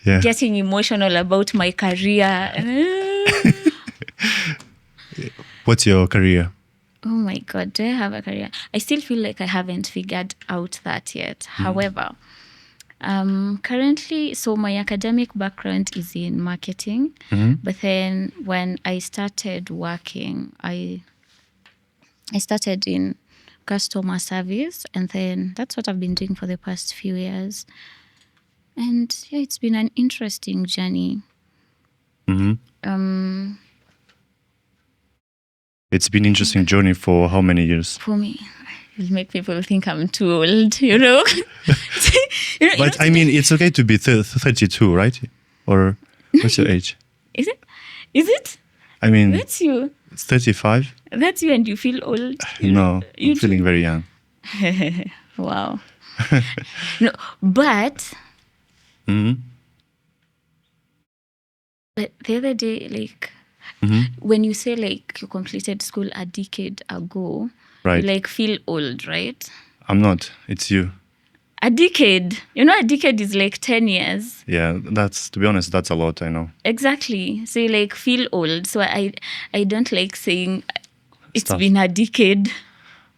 Yeah. getting emotional about my career. What's your career? Oh my God, do I have a career? I still feel like I haven't figured out that yet. However, currently, so my academic background is in marketing, but then when I started working, I started in customer service, and then that's what I've been doing for the past few years. And yeah, it's been an interesting journey. It's been an interesting journey for how many years? For me, it'll make people think I'm too old, you know. But I mean, it's okay to be 32, right? Or what's your age? Is it? Is it? I mean, That's you. it's 35. That's you, and you feel old. No, I'm feeling very young. Wow. No, but but the other day, like when you say like you completed school a decade ago, Right. you like feel old, right? I'm not. It's you. A decade. You know, a decade is like 10 years. Yeah, that's, to be honest, that's a lot, I know. Exactly. So you like feel old. So I don't like saying it's Stuff. been a decade.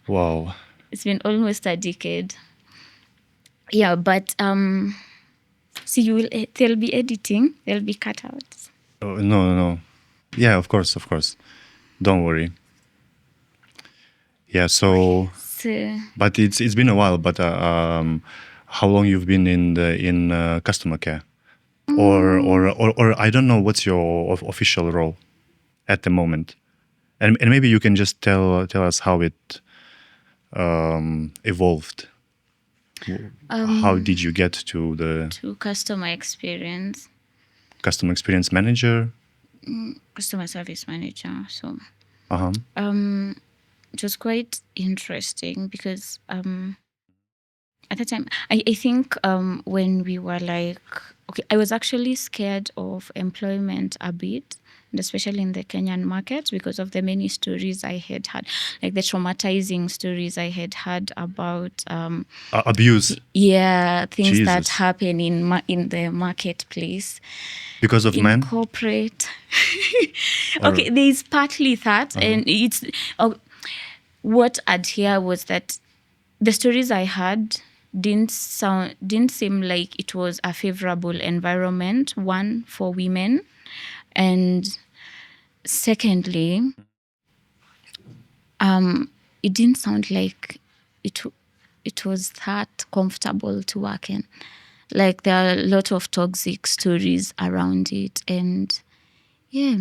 Wow. It's been almost a decade. Yeah, but see, they'll be editing, there'll be cutouts. Oh, no. Yeah, of course. Don't worry. Yeah, so, So but it's been a while, but how long you've been in customer care? Or I don't know what's your official role at the moment. And maybe you can just tell us how it evolved. How did you get to the to customer experience, customer experience manager? customer service manager. So Uh-huh. it was quite interesting because at the time, I think when we were like, okay, I was actually scared of employment a bit, and especially in the Kenyan market because of the many stories I had had, like the traumatizing stories I had had about Abuse things that Jesus. happen in the marketplace. Because of In men? corporate. Or- Okay, there is partly that, and it's what I'd hear was that the stories I had didn't seem like it was a favorable environment, one, for women, and secondly, it didn't sound like it was that comfortable to work in. Like there are a lot of toxic stories around it, and yeah,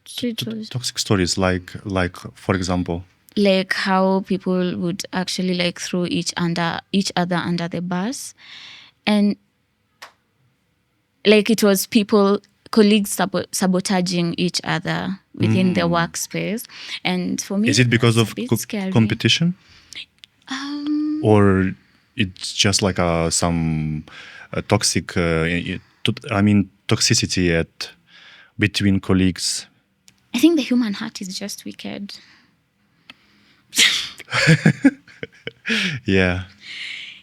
so it was toxic stories, like for example. like how people would actually like throw each other under the bus, and like it was colleagues sabotaging each other within the workspace. And for me, Is it because that's of a bit scary. competition? Or it's just like some toxic, toxicity between colleagues? I think the human heart is just wicked. Yeah.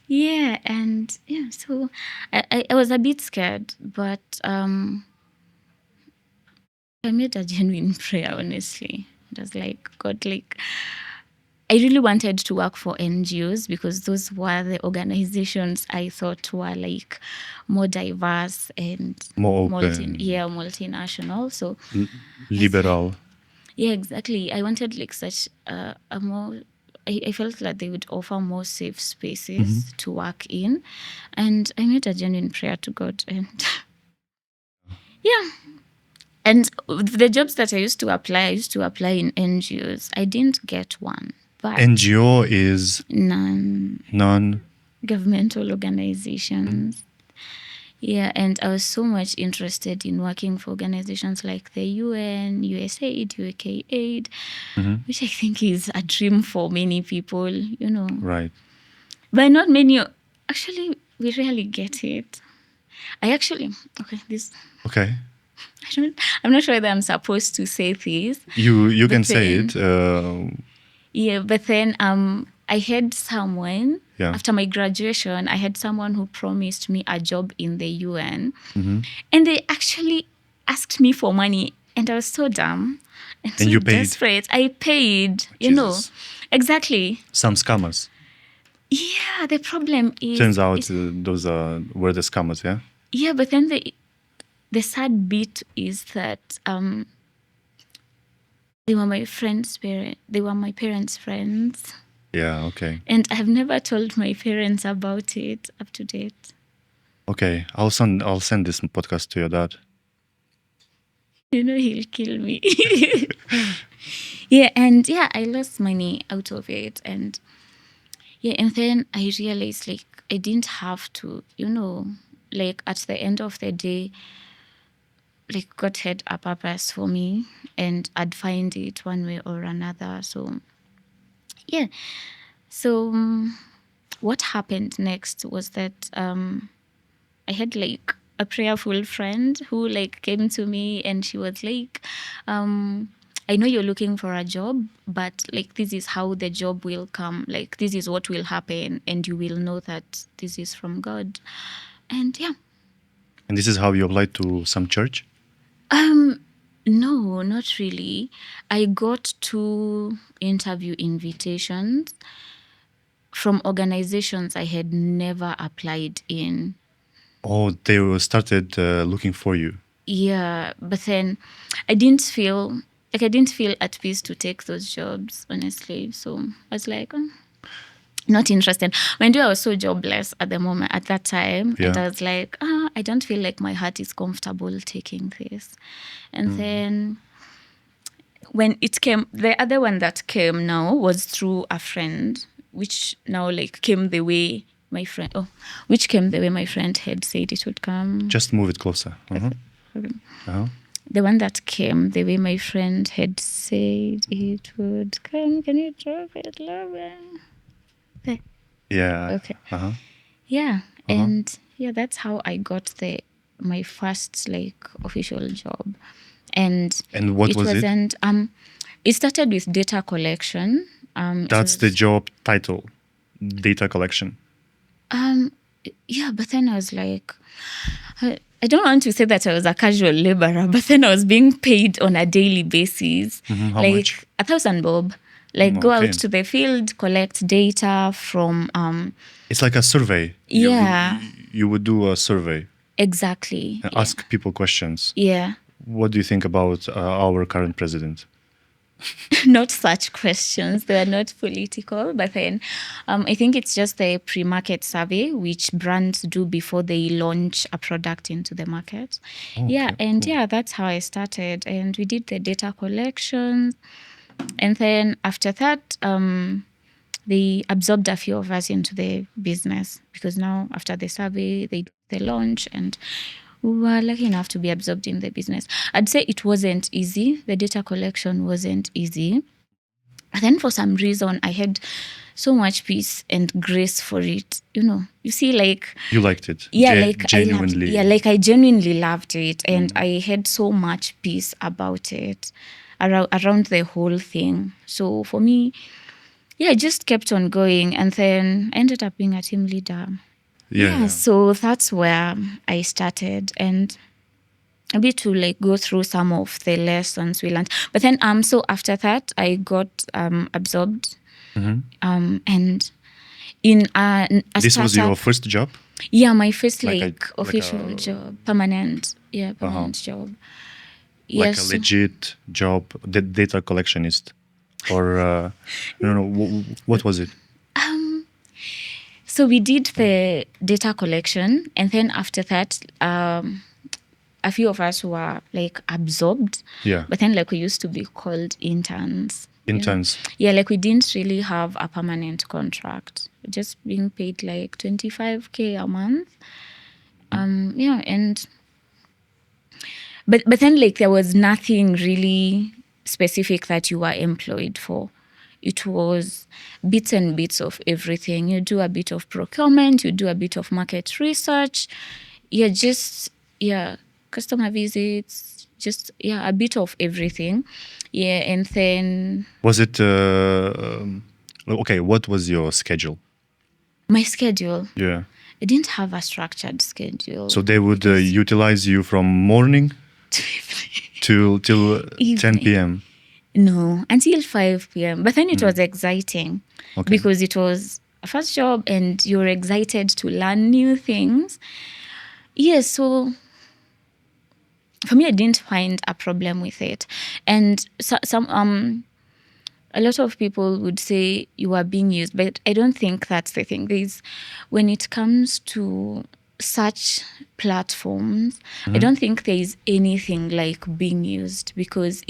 Yeah, and yeah, so I was a bit scared, but I made a genuine prayer, honestly. It was like, God, like, I really wanted to work for NGOs because those were the organizations I thought were like more diverse and More open. multinational. So Liberal. yeah, exactly. I wanted like such a more. I felt like they would offer more safe spaces to work in, and I made a genuine prayer to God, and yeah. And the jobs that I used to apply in NGOs. I didn't get one, but NGO is non-governmental organizations. Yeah, and I was so much interested in working for organizations like the UN, USAID, UKAID, which I think is a dream for many people, you know. Right. But not many. Actually, we rarely get it. Okay. I'm not sure whether I'm supposed to say this. You can then, say it. Yeah, but then I had someone Yeah. After my graduation, I had someone who promised me a job in the UN. Mm-hmm. And they actually asked me for money. And I was so dumb and so you paid? desperate. I paid, Jesus. Exactly. Some scammers. Yeah, the problem is... Turns out those were the scammers, yeah? Yeah, but then the sad bit is that they were my friends' parents. They were my parents' friends. Yeah, okay. And I've never told my parents about it up to date. Okay, I'll send this podcast to your dad. He'll kill me. Yeah, and I lost money out of it. And then I realized like I didn't have to, like at the end of the day, like God had a purpose for me and I'd find it one way or another. So, yeah. So, what happened next was that I had like a prayerful friend who like came to me and she was like, I know you're looking for a job, but like this is how the job will come. Like this is what will happen, and you will know that this is from God. And yeah. And this is how you applied to some church? No, not really. I got 2 interview invitations from organizations I had never applied in. Oh, they started looking for you. Yeah, but then I didn't feel at peace to take those jobs, honestly. So I was like, not interested. Mind you, I was so jobless at that time. Yeah. And I was like, I don't feel like my heart is comfortable taking this. And then when it came, the other one that came now was through a friend, which now like came the way my friend had said it would come. Just move it closer. Okay. The one that came the way my friend had said it would come. Can you drop it lower? There. Yeah. Okay. Uh-huh. Yeah. And that's how I got my first like official job. And what was it? Wasn't it started with data collection. That's the job title. Data collection. Yeah, but then I was like, I don't want to say that I was a casual laborer, but then I was being paid on a daily basis. How like much? 1,000 bob. Like go out to the field, collect data from It's like a survey. Yeah. You would do a survey. Exactly. And ask people questions. Yeah. What do you think about our current president? Not such questions. They are not political. But then I think it's just a pre-market survey, which brands do before they launch a product into the market. That's how I started. And we did the data collection. And then after that, they absorbed a few of us into the business because now after the survey, they launch and we were lucky enough to be absorbed in the business. I'd say it wasn't easy. The data collection wasn't easy. And then for some reason, I had so much peace and grace for it. You see, like... You liked it? Yeah, genuinely. I genuinely loved it. And I had so much peace about it, around the whole thing. So for me, I just kept on going and then ended up being a team leader. Yeah, so that's where I started, and a bit to like go through some of the lessons we learned. But then so after that I got absorbed. And in this was your first job? Yeah, my first official job, permanent. Yeah, permanent job. Like a legit job, the data collectionist, or what was it? So we did the data collection, and then after that, a few of us were like absorbed. Yeah. But then like we used to be called interns. Interns. Yeah, like we didn't really have a permanent contract. Just being paid like 25K a month. And but then like there was nothing really specific that you were employed for. It was bits and bits of everything. You do a bit of procurement, you do a bit of market research. Customer visits, just a bit of everything. Yeah, and then... Was it okay? What was your schedule? My schedule. Yeah. I didn't have a structured schedule. So they would because- utilize you from morning till 10 Evening. p.m. No, until 5 p.m. But then it was exciting Okay. because it was a first job and you're excited to learn new things. Yes, so for me, I didn't find a problem with it. And a lot of people would say you are being used, but I don't think that's the thing. When it comes to such platforms, I don't think there is anything like being used because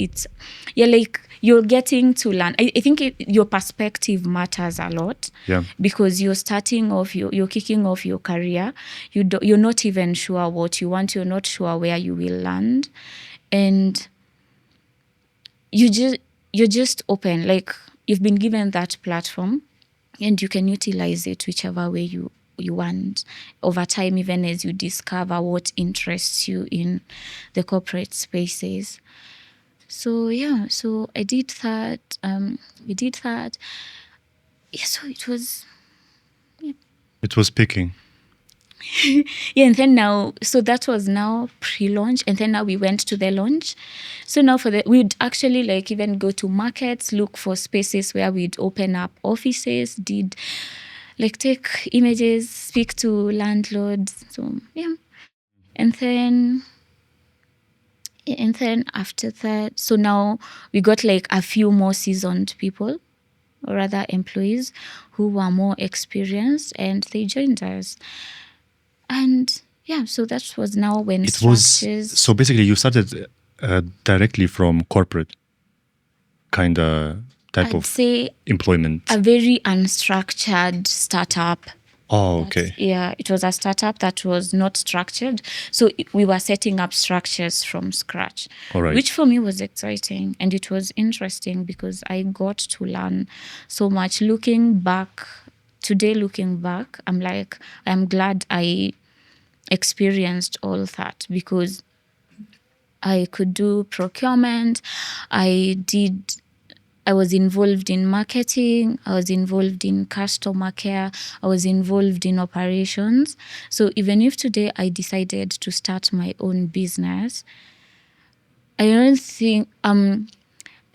you're getting to learn. I think your perspective matters a lot. Yeah. Because you're starting off, you're kicking off your career. You're not even sure what you want. You're not sure where you will land, and you're just open. Like you've been given that platform and you can utilize it whichever way you want over time, even as you discover what interests you in the corporate spaces. So yeah, so I did that. We did that. Yeah, so it was It was picking. yeah, and then now, so that was now pre-launch, and then now we went to the launch. So now we'd actually like even go to markets, look for spaces where we'd open up offices, did like take images, speak to landlords. So yeah, and then after that, so now we got like a few more seasoned people, or rather employees who were more experienced, and they joined us. And yeah, so that was now when It was structures. so basically you started directly from corporate kind of type I'd of say employment. a very unstructured startup. Oh, okay. Yeah, it was a startup that was not structured. So we were setting up structures from scratch, All right. which for me was exciting. And it was interesting because I got to learn so much. Looking back, I'm like, I'm glad I experienced all that because I could do procurement. I was involved in marketing. I was involved in customer care. I was involved in operations. So even if today I decided to start my own business, I don't think, I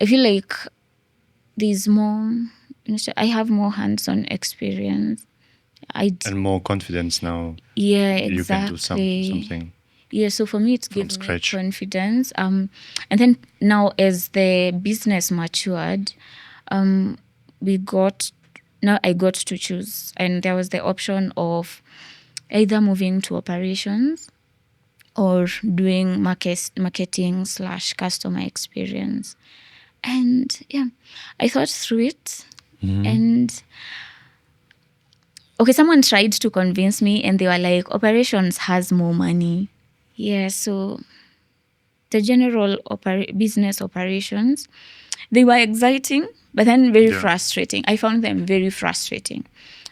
feel like there's more, I have more hands-on experience. And more confidence now. Yeah, You can do exactly. something. Yeah, so for me, it From gives me scratch. confidence. And then now, as the business matured, I got to choose, and there was the option of either moving to operations or doing marketing/customer experience. And yeah, I thought through it, and okay, someone tried to convince me, and they were like, operations has more money. Yeah, so the general business operations, they were exciting, but then very Yeah. frustrating. I found them very frustrating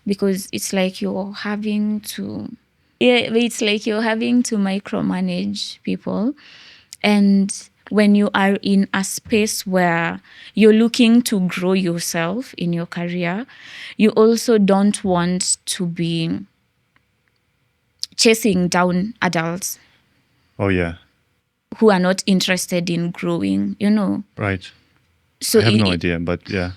because it's like you're having to, yeah, it's like you're having to micromanage people. And when you are in a space where you're looking to grow yourself in your career, you also don't want to be chasing down adults Oh, yeah. who are not interested in growing. Right. So I have no idea, but yeah.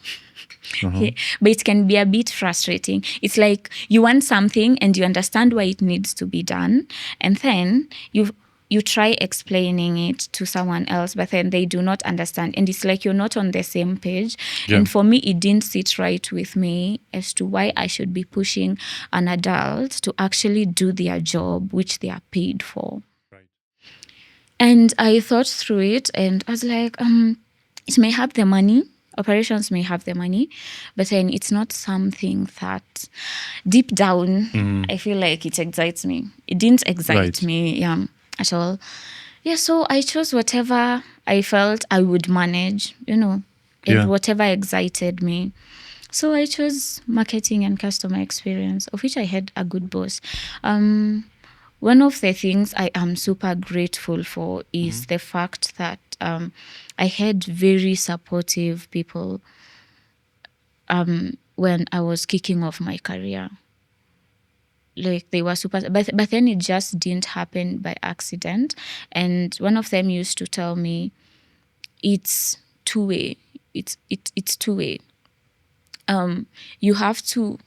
yeah, but it can be a bit frustrating. It's like you want something and you understand why it needs to be done, and then you try explaining it to someone else, but then they do not understand, and it's like you're not on the same page. Yeah. And for me, it didn't sit right with me as to why I should be pushing an adult to actually do their job, which they are paid for. Right. And I thought through it, and I was like, it may have the money, operations may have the money, but then it's not something that deep down, I feel like it excites me. It didn't excite Right. me at all. Yeah, so I chose whatever I felt I would manage, and Yeah. whatever excited me. So I chose marketing and customer experience, of which I had a good boss. One of the things I am super grateful for is the fact that I had very supportive people when I was kicking off my career. like they were super, but then it just didn't happen by accident. And one of them used to tell me, it's two-way. It's two-way. You have to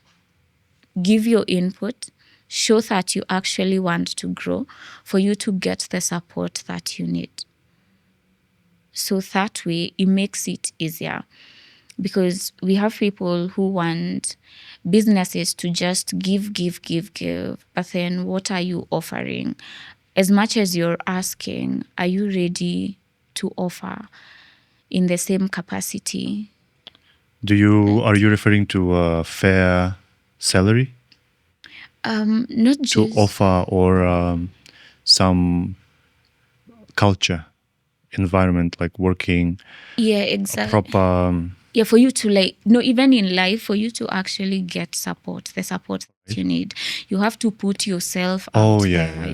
give your input, show that you actually want to grow for you to get the support that you need. So that way it makes it easier, because we have people who want businesses to just give. But then what are you offering? As much as you're asking, are you ready to offer in the same capacity? Are you referring to a fair salary Not to just offer, or some culture, environment, like working exactly. proper? For you to even in life, for you to actually get the support that you need, you have to put yourself out there.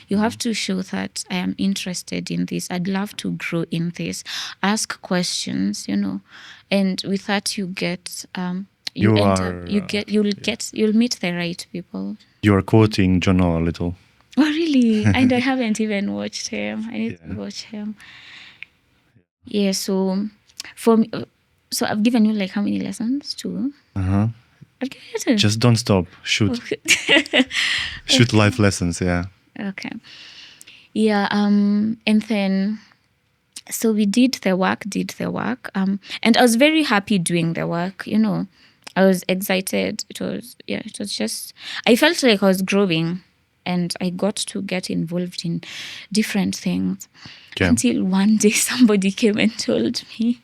You have to show that I am interested in this. I'd love to grow in this. Ask questions, and with that you get you'll meet the right people. You are quoting Jono a little. Oh, really? And I haven't even watched him. I need to watch him. Yeah, so for me, so I've given you like how many lessons? 2? Uh-huh. I've given you 2. Just don't stop. Shoot. Okay. Shoot life lessons, yeah. Okay. Yeah, and then so we did the work, and I was very happy doing the work, I was excited. It was just, I felt like I was growing, and I got to get involved in different things. Yeah. Until one day somebody came and told me,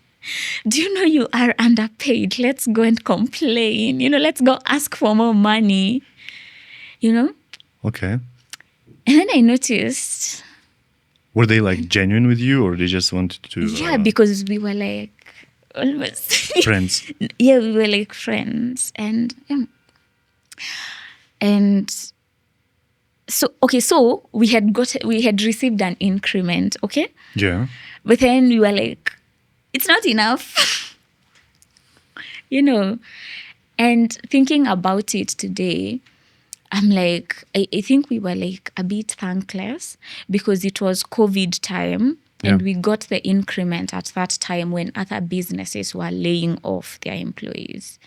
do you know you are underpaid? Let's go and complain. Let's go ask for more money. Okay. And then I noticed. Were they like genuine with you, or they just wanted to? Yeah, because we were like almost friends. Yeah, we were like friends, and so we had received an increment, okay? Yeah. But then we were like, it's not enough. And thinking about it today, I'm like, I think we were like a bit thankless, because it was COVID time, and we got the increment at that time when other businesses were laying off their employees.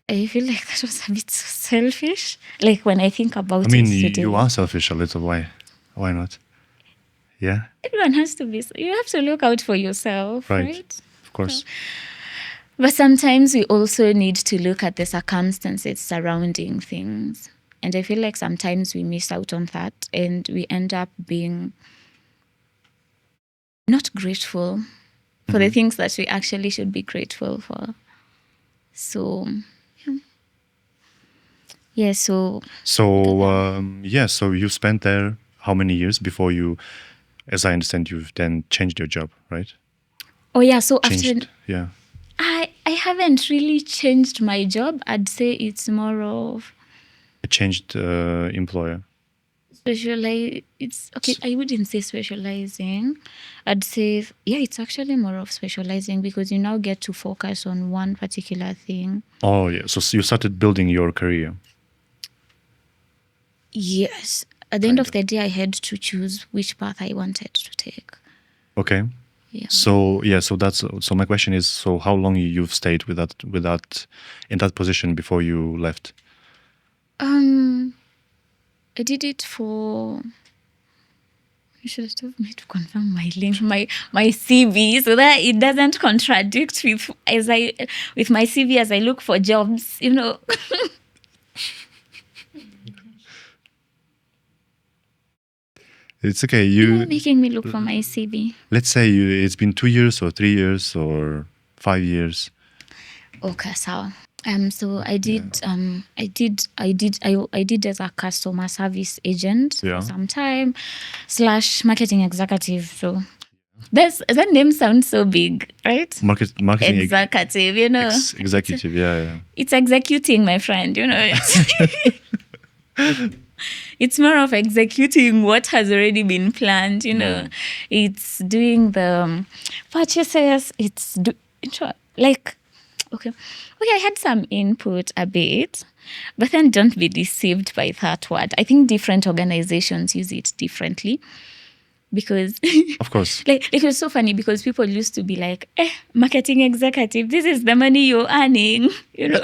I feel like that was a bit selfish. Like when I think about it today. You are selfish a little. Why not? Yeah. Everyone has to be. You have to look out for yourself, right? Of course. But sometimes we also need to look at the circumstances surrounding things. And I feel like sometimes we miss out on that, and we end up being not grateful for the things that we actually should be grateful for. So, yeah. So you spent there how many years before you, as I understand, you've then changed your job, right? Oh, yeah. So changed, after, I haven't really changed my job. I'd say it's more of a changed employer. It's okay. I wouldn't say specializing. I'd say, it's actually more of specializing, because you now get to focus on one particular thing. Oh, yeah. So you started building your career. Yes. At the end of the day, I had to choose which path I wanted to take. Okay. Yeah. So my question is, so how long you've stayed with that in that position before you left? I did it for. You should have told me to confirm my link, my CV, so that it doesn't contradict with my CV as I look for jobs. It's okay. You're making me look for my CV. Let's say it's been 2 years or 3 years or 5 years. Okay, so so I did I did as a customer service agent for some time / marketing executive. So that name sounds so big, right? Marketing executive, executive, yeah. It's executing, my friend, It's more of executing what has already been planned, It's doing the purchases. It's like okay, I had some input a bit, but then don't be deceived by that word. I think different organizations use it differently. Because Of course. like it was so funny because people used to be like, marketing executive, this is the money you're earning, you know.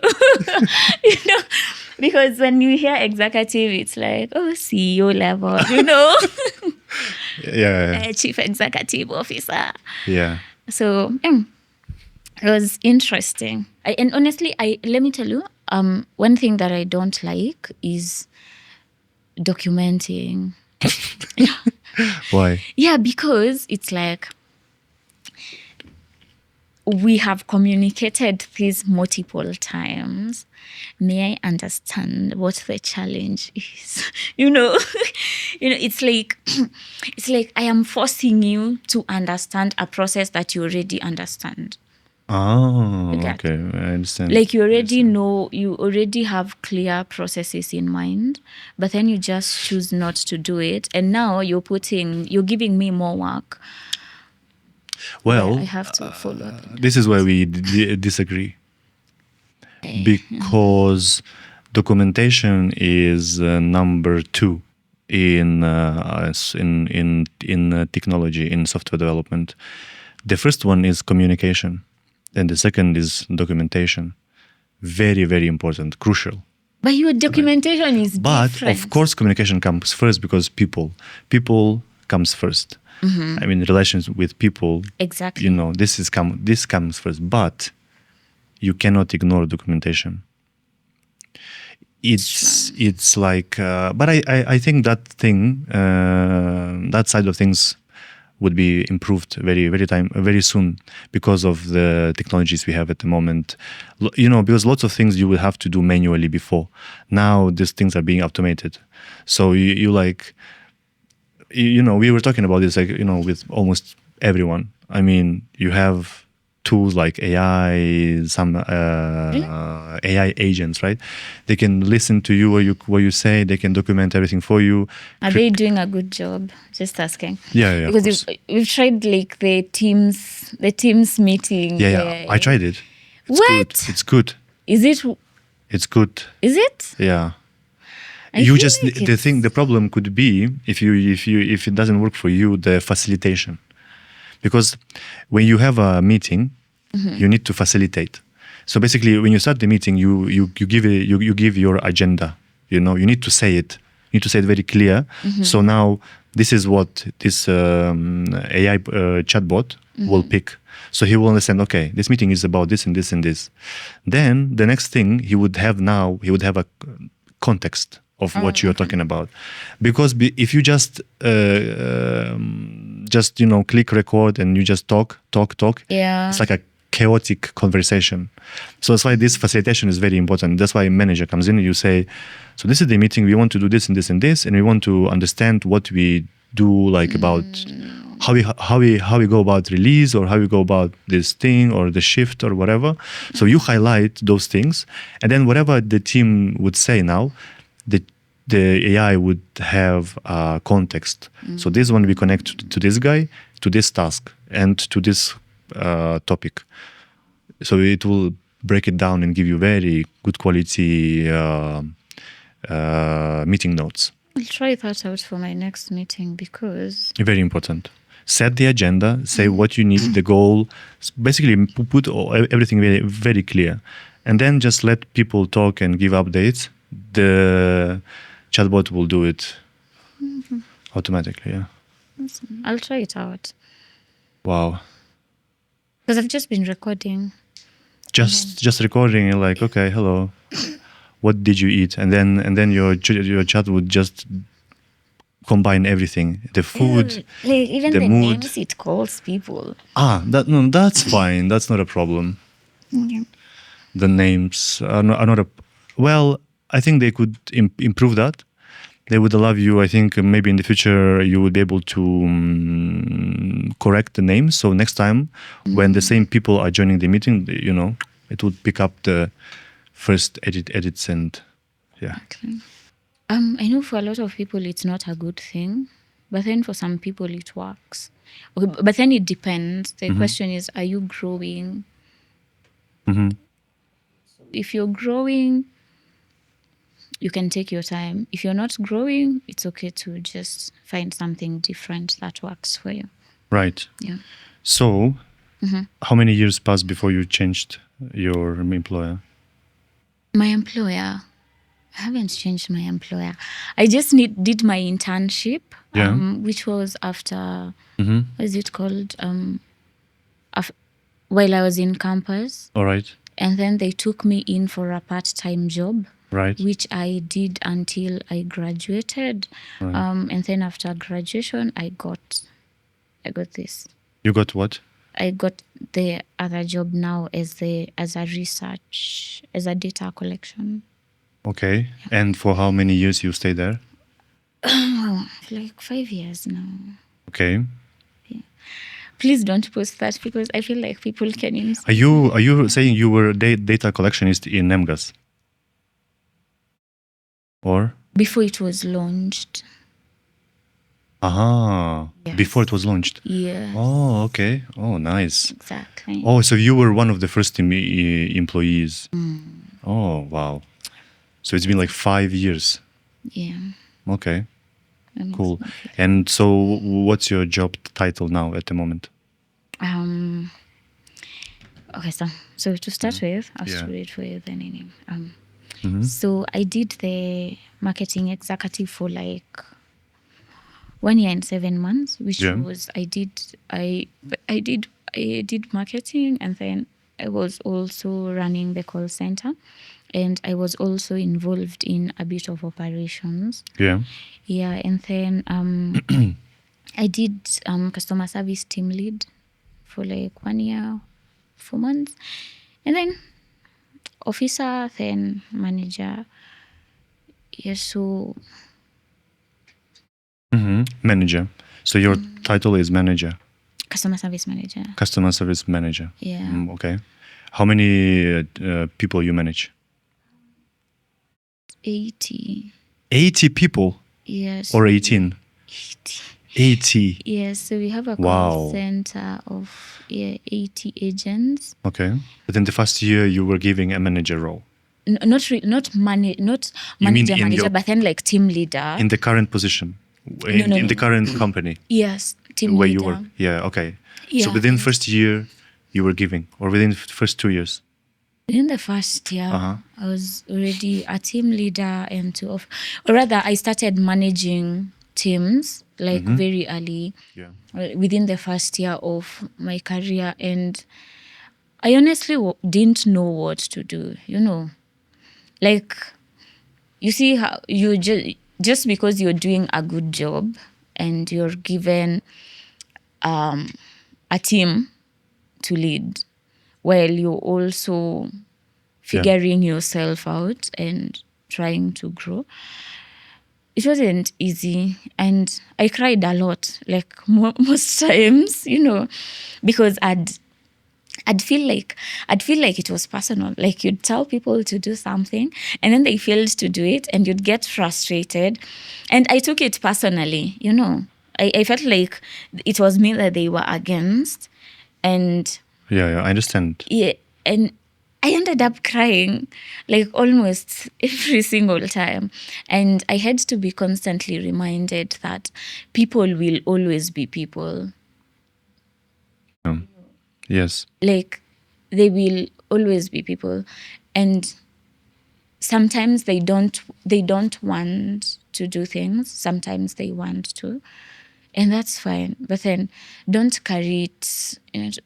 You know, because when you hear executive, it's like, oh, CEO level, you know. Yeah. Chief executive officer. Yeah. So it was interesting. And honestly, let me tell you, one thing that I don't like is documenting. Why? Yeah, because it's like we have communicated this multiple times. May I understand what the challenge is? You know, it's like I am forcing you to understand a process that you already understand. Oh, You get? okay. I understand. Like you already know, you already have clear processes in mind, but then you just choose not to do it. And now you're giving me more work. Where I Well, have to follow up. this is where we disagree, because documentation is number two in technology, in software development. The first one is communication, and the second is documentation. Very, very important, crucial. But your documentation is But different. of course, communication comes first because people comes first. I mean, relations with people. Exactly. You know, this comes first. But you cannot ignore documentation. It's like, but I think that side of things would be improved very soon because of the technologies we have at the moment. You know, because lots of things you will have to do manually before. Now these things are being automated. So you like, you know, we were talking about this, like, you know, with almost everyone. I mean, you have tools like AI, some AI agents, right? They can listen to you what you say. They can document everything for you. Are they doing a good job? Just asking. Yeah, of Because course. we've tried like the teams meeting. Yeah. I tried it. It's What? good. It's good. Is it? It's good. Is it? Yeah. I You feel just like the problem could be if it doesn't work for you, the facilitation. Because when you have a meeting, you need to facilitate. So basically, when you start the meeting, you give your agenda. You know, you need to say it. You need to say it very clear. So now this is what this AI chatbot will pick. So he will understand. Okay, this meeting is about this and this and this. Then the next thing he would have a context of what you're talking about, because if you just you know, click record and you just talk, Yeah. it's like a chaotic conversation. So that's why this facilitation is very important. That's why a manager comes in and you say, so this is the meeting, we want to do this and this and this, and we want to understand what we do, like about how we go about release, or how we go about this thing or the shift or whatever. So you highlight those things, and then whatever the team would say now, the AI would have context. So this one we connect to this guy, to this task, and to this topic. So it will break it down and give you very good quality meeting notes. I'll try that out for my next meeting because Very important. Set the agenda, say what you need, the goal, basically put everything very, very clear. And then just let people talk and give updates. The chatbot will do it automatically, yeah. I'll try it out. Wow. Because I've just been recording. Just recording, and like, okay, hello, what did you eat? And then your chat would just combine everything, the food, Like, even the the mood. names it calls people. That's fine. That's not a problem. Okay. The names are not a. Well, I think they could improve that. They would allow you. I think maybe in the future you would be able to correct the names. So next time, when the same people are joining the meeting, you know, it would pick up the first edits, and yeah. Okay. I know for a lot of people it's not a good thing, but then for some people it works. Okay, but then it depends. The question is, are you growing? if you're growing, you can take your time. If you're not growing, it's okay to just find something different that works for you. Right. Yeah. So, how many years passed before you changed your employer? My employer, I haven't changed my employer. I just did my internship, Yeah. which was after, what is it called? While I was in campus. All right. And then they took me in for a part-time job, Right. which I did until I graduated. Right. And then after graduation, I got this. You got what? I got the other job now as a research, as a data collection. Okay. And for how many years you stay there? Like 5 years now. Okay. Please don't post that because I feel like people can insult. Are you saying you were data collectionist in NEMGAS? Or? Before it was launched. Aha. Yes. Before it was launched. Yes. Oh, okay. Oh, nice. Exactly. Oh, so you were one of the first employees. Oh, wow. So it's been like 5 years. Yeah. Okay. That makes Cool. me feel- And so what's your job title now at the moment? Okay, so to start with, I'll Yeah. read for you the name. So I did the marketing executive for like 1 year and 7 months, which Yeah. was I did marketing, and then I was also running the call center, and I was also involved in a bit of operations. Yeah. Yeah, and then I did customer service team lead for like 1 year, 4 months, and then officer, then manager. Yes, so Manager. So your title is manager, customer service manager. customer service manager. Yeah. Okay. How many people you manage? 80. 80 people Yes. or 18? 80. 80. Yes, so we have a Wow. call center of 80 agents. Okay. But in the first year, you were giving a manager role. Not You mean manager, in your- but then like team leader. In the current position? No, In the current company? Yes, team where leader. you work? Yeah, okay. Yeah, So within yes. first year, you were giving? Or within first 2 years? In the first year, Uh-huh. I was already a team leader or rather, I started managing teams like very early. Yeah. Within the first year of my career, and I honestly didn't know what to do. Like you see how you just because you're doing a good job and you're given a team to lead, while you're also figuring yourself out and trying to grow. It wasn't easy, and I cried a lot, like most times, because I'd feel like it was personal. Like you'd tell people to do something and then they failed to do it, and you'd get frustrated. And I took it personally, I felt like it was me that they were against. And Yeah, I understand. yeah, and I ended up crying like almost every single time. And I had to be constantly reminded that people will always be people. Yes. Like they will always be people. And sometimes they don't want to do things. Sometimes they want to. And that's fine. But then don't carry it,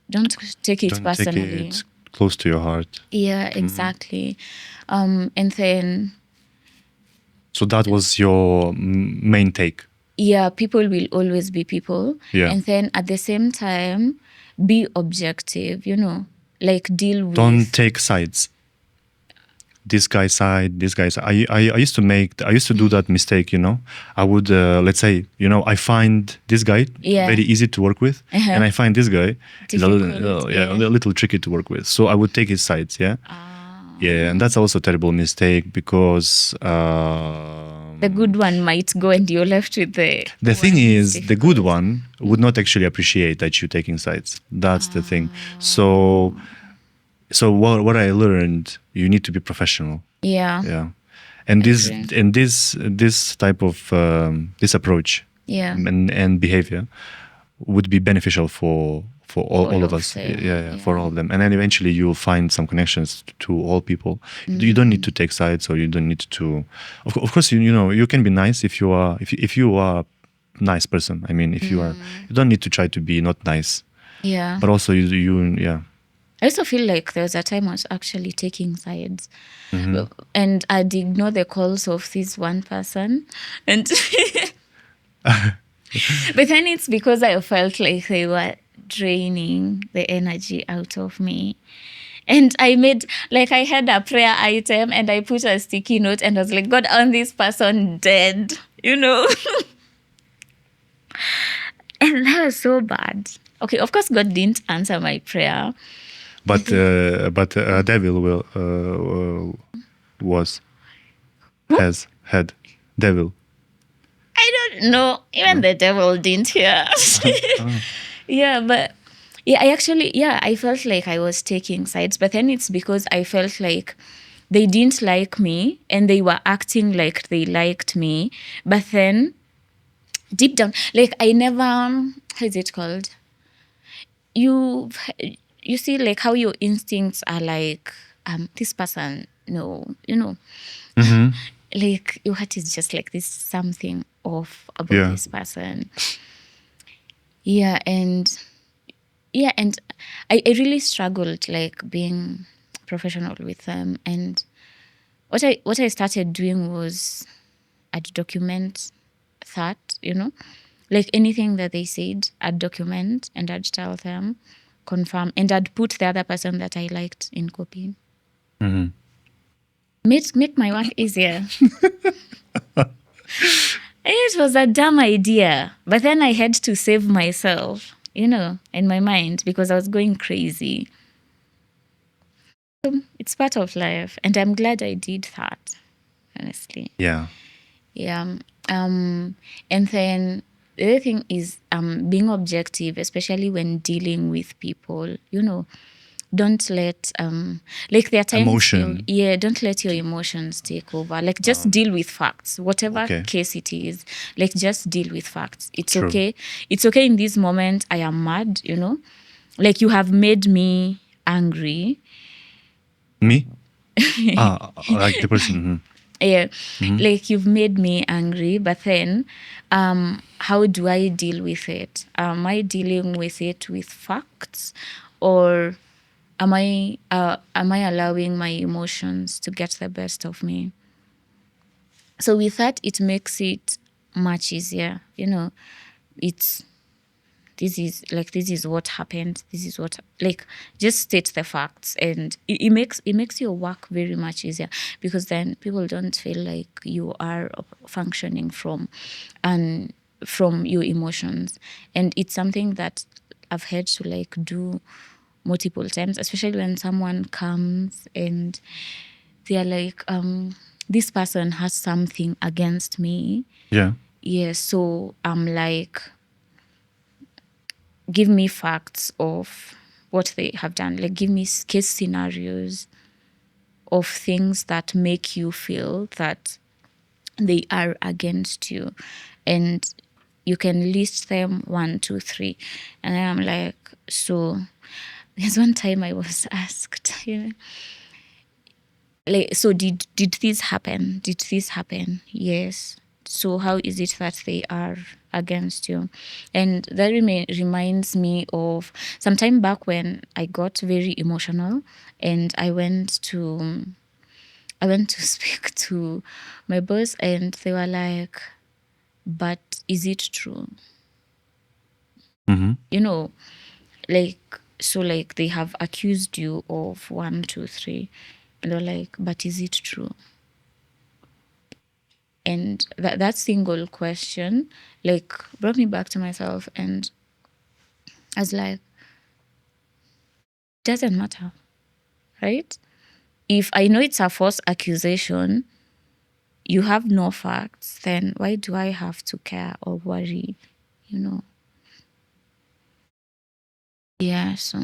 don't take it Don't personally. take it close to your heart. Yeah, exactly. And then, So that was your main take. yeah, people will always be people. Yeah. And then at the same time, be objective, like deal with. Don't take sides. This guy's side, this guy's side. I used to do that mistake, I would, let's say, I find this guy Yeah. very easy to work with, and I find this guy a Difficult, little tricky to work with. So I would take his sides, yeah? Yeah, and that's also a terrible mistake because The good one might go and you're left with the thing one is, that's the good difficult. one would not actually appreciate that you're taking sides. That's the thing. So So what I learned, you need to be professional. Yeah. Yeah, and Agree. this type of this approach Yeah. and behavior would be beneficial for all All of of us. them. For all Yeah. of them, and then eventually you'll find some connections to all people. You don't need to take sides, or you don't need to. Of course, you know you can be nice if you are if you are a nice person. I mean, if you are, you don't need to try to be not nice, Yeah. but also you yeah. I also feel like there was a time I was actually taking sides, and I'd ignore the calls of this one person, and but then it's because I felt like they were draining the energy out of me. And I made, like, I had a prayer item and I put a sticky note and I was like, God, on this person dead, you know? And that was so bad. Okay, of course, God didn't answer my prayer. But devil will was has had devil. I don't know. Even the devil didn't hear. Yeah, but yeah, I actually, yeah, I felt like I was taking sides, but then it's because I felt like they didn't like me and they were acting like they liked me. But then deep down, like I never, how is it called? You, you see, like how your instincts are like, this person, no, you know, like your heart is just like this something off about Yeah. this person. Yeah, and I really struggled like being professional with them. And what I started doing was I'd document that, you know, like anything that they said, I'd document and I'd tell them, confirm, and I'd put the other person that I liked in copy. Make my work easier. It was a dumb idea, but then I had to save myself, you know, in my mind because I was going crazy. It's part of life, and I'm glad I did that, honestly. Yeah. Yeah. And then the other thing is being objective, especially when dealing with people, you know, don't let like there are times Emotion. don't let your emotions take over. Like just deal with facts. Whatever Okay. case it is, like just deal with facts. It's True. okay. It's okay in this moment I am mad, you know? Like you have made me angry. Me? Like the person. Yeah, like you've made me angry, but then how do I deal with it? Am I dealing with it with facts, or am I allowing my emotions to get the best of me? So with that, it makes it much easier. You know, it's this is what happened, this is what, like, just state the facts, and it makes your work very much easier, because then people don't feel like you are functioning from your emotions. And it's something that I've had to like do multiple times, especially when someone comes and they're like, this person has something against me. Yeah. Yeah, so I'm like, give me facts of what they have done. Like, give me case scenarios of things that make you feel that they are against you. And you can list them 1, 2, 3. And then I'm like, so there's one time I was asked, you know, like, so did this happen? Did this happen? Yes. So how is it that they are against you? And that reminds me of some time back when I got very emotional, and I went to speak to my boss, and they were like, but is it true? You know, like, so like they have accused you of 1, 2, 3, and they're like, but is it true? And that single question like brought me back to myself, and I was like, doesn't matter, right? If I know it's a false accusation, you have no facts, then why do I have to care or worry, you know? Yeah, so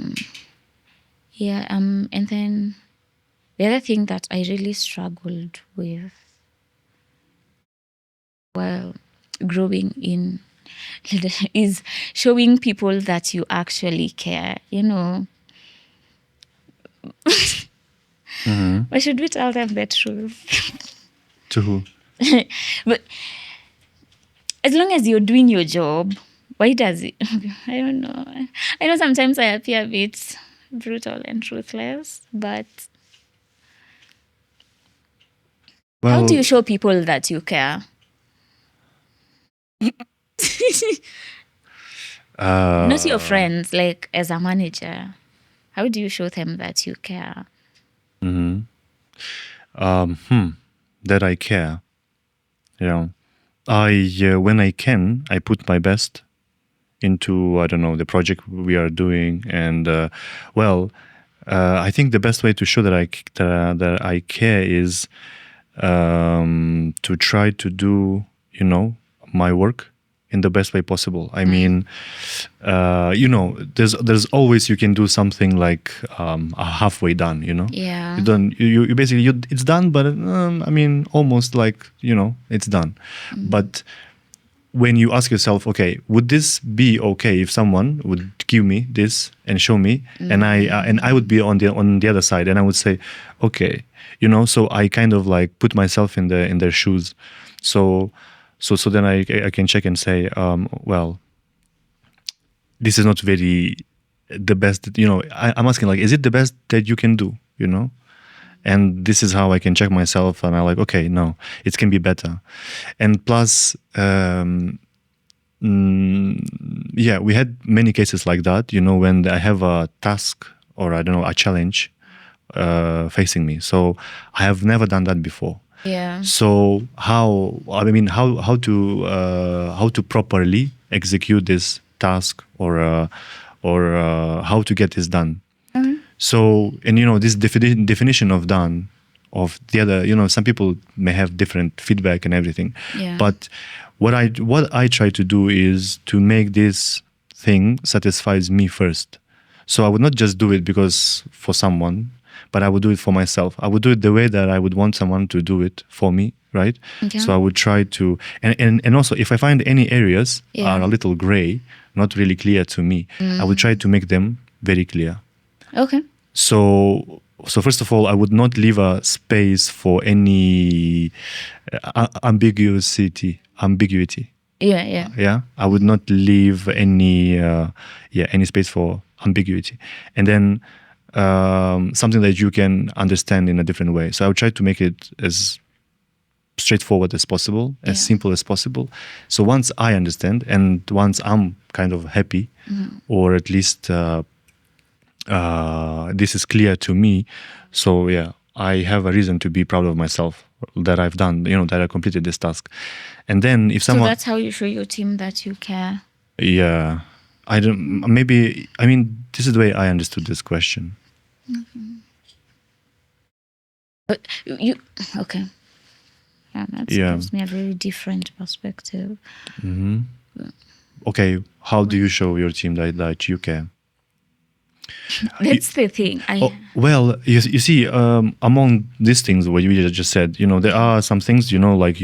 Yeah. And then the other thing that I really struggled with while growing in is showing people that you actually care. Why should we tell them the truth? To who? But as long as you're doing your job, why does it? I don't know. I know sometimes I appear a bit brutal and ruthless, but how do Well, you show people that you care? Not your friends, like as a manager. How do you show them that you care? that I care. You know, when I can, I put my best into, I don't know, the project we are doing, and I think the best way to show that I care is to try to do, my work in the best way possible. I mean, there's always, you can do something like a halfway done. Yeah. You don't you basically, it's done, but I mean, almost like, it's done. But when you ask yourself, okay, would this be okay if someone would give me this and show me, and I would be on the other side, and I would say, okay, so I kind of like put myself in their shoes, so then I can check and say, well, this is not very the best. I'm asking, like, is it the best that you can do? And this is how I can check myself, and I'm like, okay, no, it can be better. And plus, yeah, we had many cases like that, when I have a task, or I don't know, a challenge facing me. So I have never done that before. Yeah. So how to properly execute this task, or how to get this done. So, and this definition of done, of the other, some people may have different feedback and everything. Yeah. But what I try to do is to make this thing satisfies me first. So I would not just do it because for someone, but I would do it for myself. I would do it the way that I would want someone to do it for me, right? Okay. So I would try to, and also, if I find any areas Yeah. are a little gray, not really clear to me, I would try to make them very clear. Okay. So first of all, I would not leave a space for any ambiguity. Yeah. Yeah. Yeah, I would not leave any space for ambiguity. And then something that you can understand in a different way. So I would try to make it as straightforward as possible, as Yeah. simple as possible. So once I understand, and once I'm kind of happy, or at least this is clear to me, so yeah, I have a reason to be proud of myself that I've done, that I completed this task. And then if So someone, that's how you show your team that you care. yeah, I don't, maybe, I mean, this is the way I understood this question. But you okay. Yeah, that Yeah. gives me a very different perspective. Okay, how do you show your team that you care? That's the thing. Well, you see, among these things what you just said, there are some things, like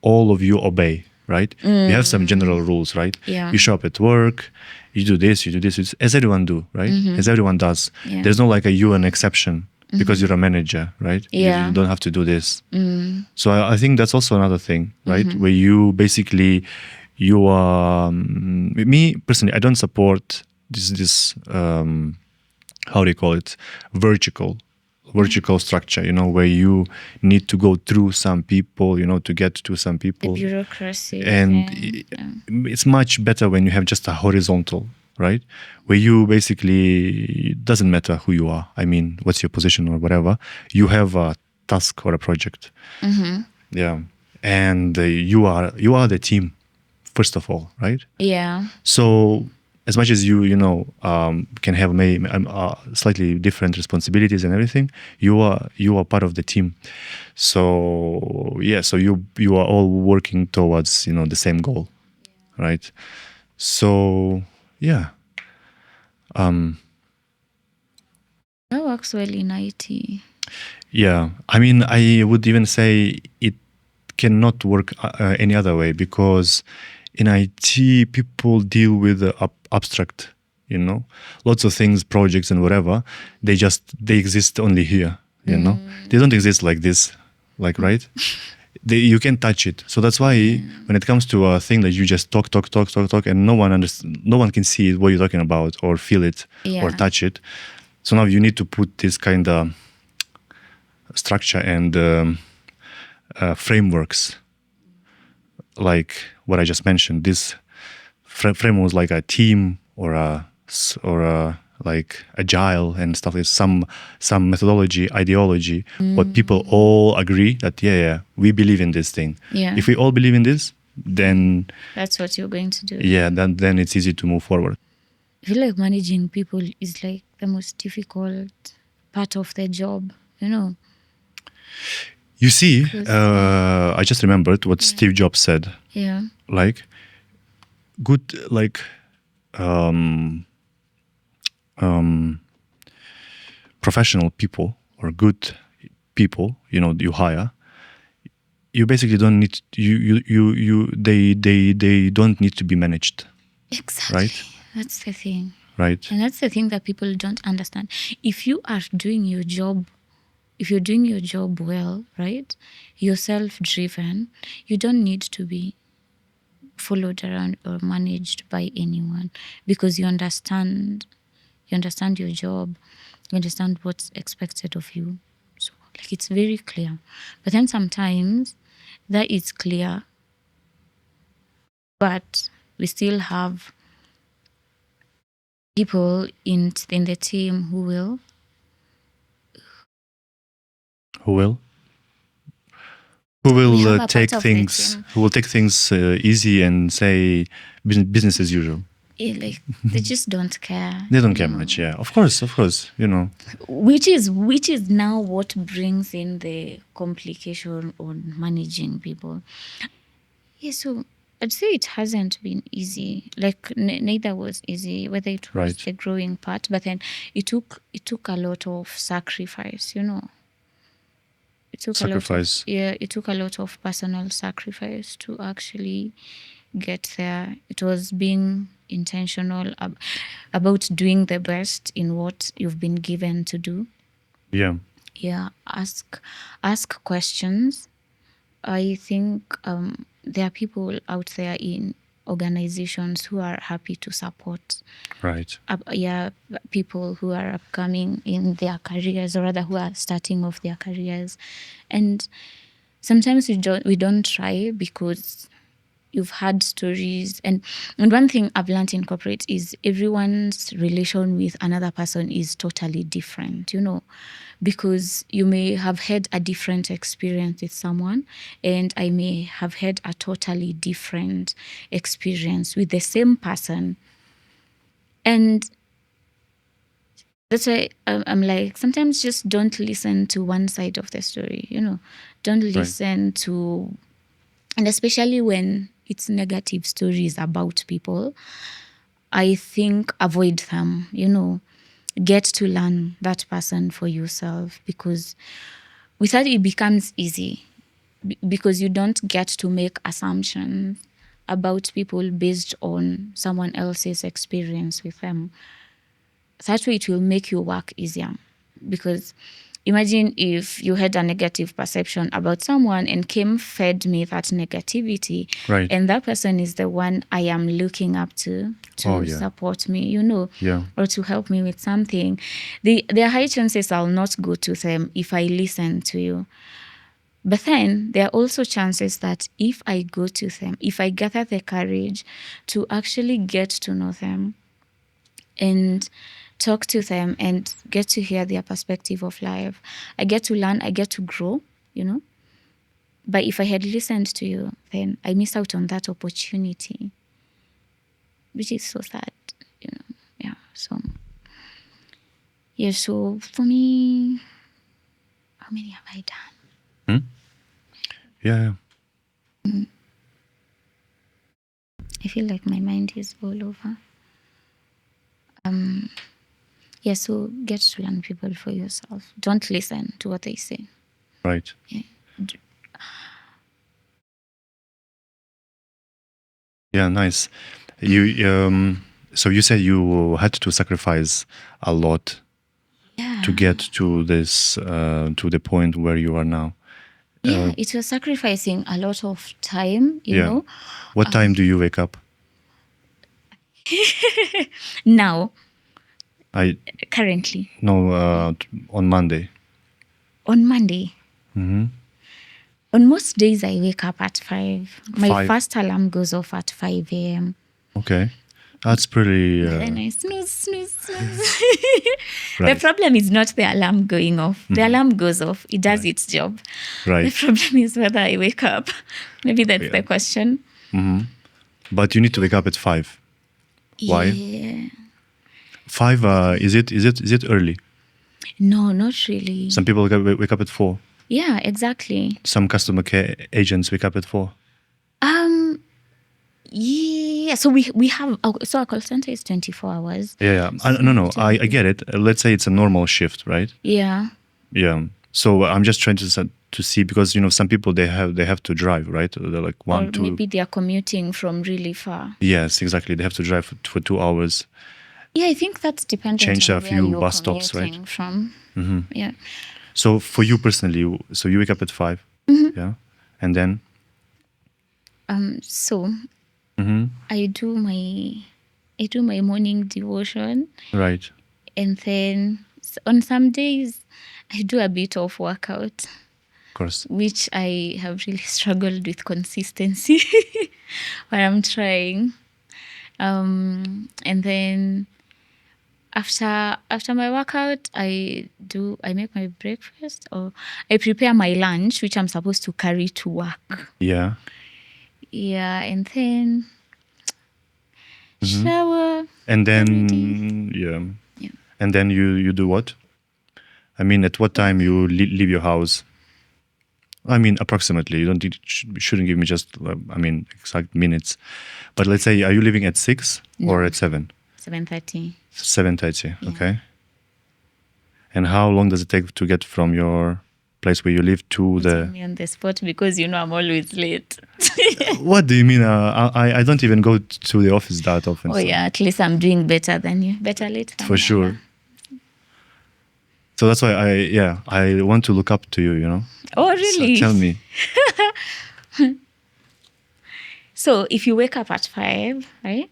all of you obey, right? You have some general rules, right? Yeah. You show up at work, you do this, it's, as everyone do, right? As everyone does. Yeah. There's no like you an exception because you're a manager, right? Yeah. You don't have to do this. So I think that's also another thing, right? Where you basically, you are, me personally, I don't support this how do you call it, vertical structure, where you need to go through some people, to get to some The people. bureaucracy. And it's much better when you have just a horizontal, right? Where you basically, it doesn't matter who you are. I mean, what's your position or whatever. You have a task or a project. Yeah. And you are the team, first of all, right? Yeah. So as much as you can have maybe slightly different responsibilities and everything, you are part of the team. So yeah, so you are all working towards the same goal, right? So yeah. I works well in IT. Yeah, I mean, I would even say it cannot work any other way, because in IT, people deal with the abstract, lots of things, projects and whatever. They exist only here, They don't exist like this, right? You can't touch it. So that's why when it comes to a thing that you just talk, and no one can see what you're talking about or feel it or Yeah. touch it. So now you need to put this kind of structure and frameworks, like what I just mentioned. This frameworks like a team or a like agile and stuff. Is some methodology, ideology, what people all agree that we believe in this thing. Yeah. If we all believe in this, then That's what you're going to do. then it's easy to move forward. I feel like managing people is like the most difficult part of the job, You see, I just remembered what Steve Jobs said. Yeah. Like, good, like, professional people or good people, you hire. You basically don't need they don't need to be managed. Exactly. Right? That's the thing. Right. And that's the thing that people don't understand. If you are doing your job, if you're doing your job well, right? You're self-driven. You don't need to be followed around or managed by anyone, because you understand your job, you understand what's expected of you. So like it's very clear. But then sometimes that is clear, but we still have people in the team who will who we will have a take part of the things team. who will take things easy and say business as usual. Like they just don't care. They don't care much. Yeah, of course, Which is now what brings in the complication on managing people. Yeah, so I'd say it hasn't been easy. Like neither was easy, whether it was Right. the growing part, but then it took a lot of sacrifice. It took Sacrifice. it took a lot of personal sacrifice to actually get there. It was being intentional about doing the best in what you've been given to do. Yeah. Yeah, ask questions. I think there are people out there in organizations who are happy to support Right. people who are upcoming in their careers, or rather who are starting off their careers. And sometimes we don't try because you've had stories, and one thing I've learned in corporate is everyone's relation with another person is totally different, because you may have had a different experience with someone, and I may have had a totally different experience with the same person. And that's why I'm like, sometimes just don't listen to one side of the story, don't listen to, and especially when it's negative stories about people, I think avoid them, get to learn that person for yourself, because with that it becomes easy, because you don't get to make assumptions about people based on someone else's experience with them. That way it will make your work easier, because imagine if you had a negative perception about someone and came fed me that negativity, Right. and that person is the one I am looking up to support me, or to help me with something. There are high chances I'll not go to them if I listen to you. But then there are also chances that if I go to them, if I gather the courage to actually get to know them and talk to them and get to hear their perspective of life, I get to learn, I get to grow, But if I had listened to you, then I miss out on that opportunity, which is so sad, Yeah. So for me, how many have I done? Yeah. I feel like my mind is all over. Yeah, so get to learn people for yourself. Don't listen to what they say. Right. Yeah. Yeah, nice. You so you said you had to sacrifice a lot Yeah. to get to this to the point where you are now. Yeah, it was sacrificing a lot of time, you know. What time do you wake up? Now, I currently, no on Monday. on Monday, on most days I wake up at 5. My 5. first alarm goes off at 5 a.m. Okay, that's pretty Then I snooze, snooze, snooze. The right. problem is not the alarm going off. The alarm goes off. It does its job. Right. The problem is whether I wake up. Maybe that's the question. But you need to wake up at 5. Why? Yeah. 5 is it early? No, not really. Some people wake up at 4. Yeah, exactly. Some customer care agents wake up at 4. Yeah. So we have so our call center is 24 hours. Yeah. No. I get it. Let's say it's a normal shift, right? Yeah. Yeah. So I'm just trying to see because some people they have to drive, right? They're like Or 1, 2. maybe they are commuting from really far. Yes, exactly. They have to drive for 2 hours. Yeah, I think that's dependent Change on a where few you're bus stops, right? commuting from. Yeah. So for you personally, so you wake up at 5, yeah, and then So I do my morning devotion, right, and then on some days I do a bit of workout, of course, which I have really struggled with consistency, but I'm trying. And then after my workout, I make my breakfast, or I prepare my lunch, which I'm supposed to carry to work. yeah, Yeah, and then shower. and get then ready. yeah, and then you do what? I mean, at what time you leave your house? I mean, approximately. You don't shouldn't give me just exact minutes, but let's say, are you leaving at 6 or No. at 7? 7:30. 7:30. Okay. And how long does it take to get from your place where you live to Putting the? me on the spot because I'm always late. What do you mean? I don't even go to the office that often. Oh so- yeah, at least I'm doing better than you. Better late than For sure. never. So that's why I want to look up to you. Oh So really? tell me. So if you wake up at 5, right?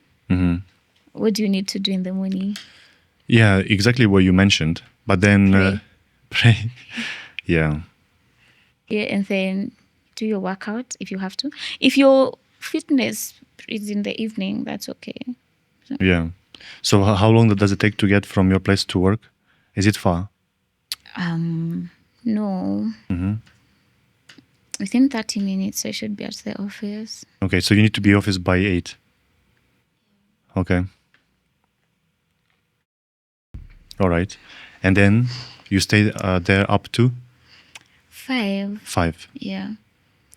What do you need to do in the morning? Yeah, exactly what you mentioned. But then Pray. pray. Yeah. Yeah, and then do your workout if you have to. If your fitness is in the evening, that's okay. Yeah. So how long does it take to get from your place to work? Is it far? No. Within 30 minutes, I should be at the office. Okay, so you need to be office by 8. Okay. All right. And then you stay there up to 5. 5. Yeah.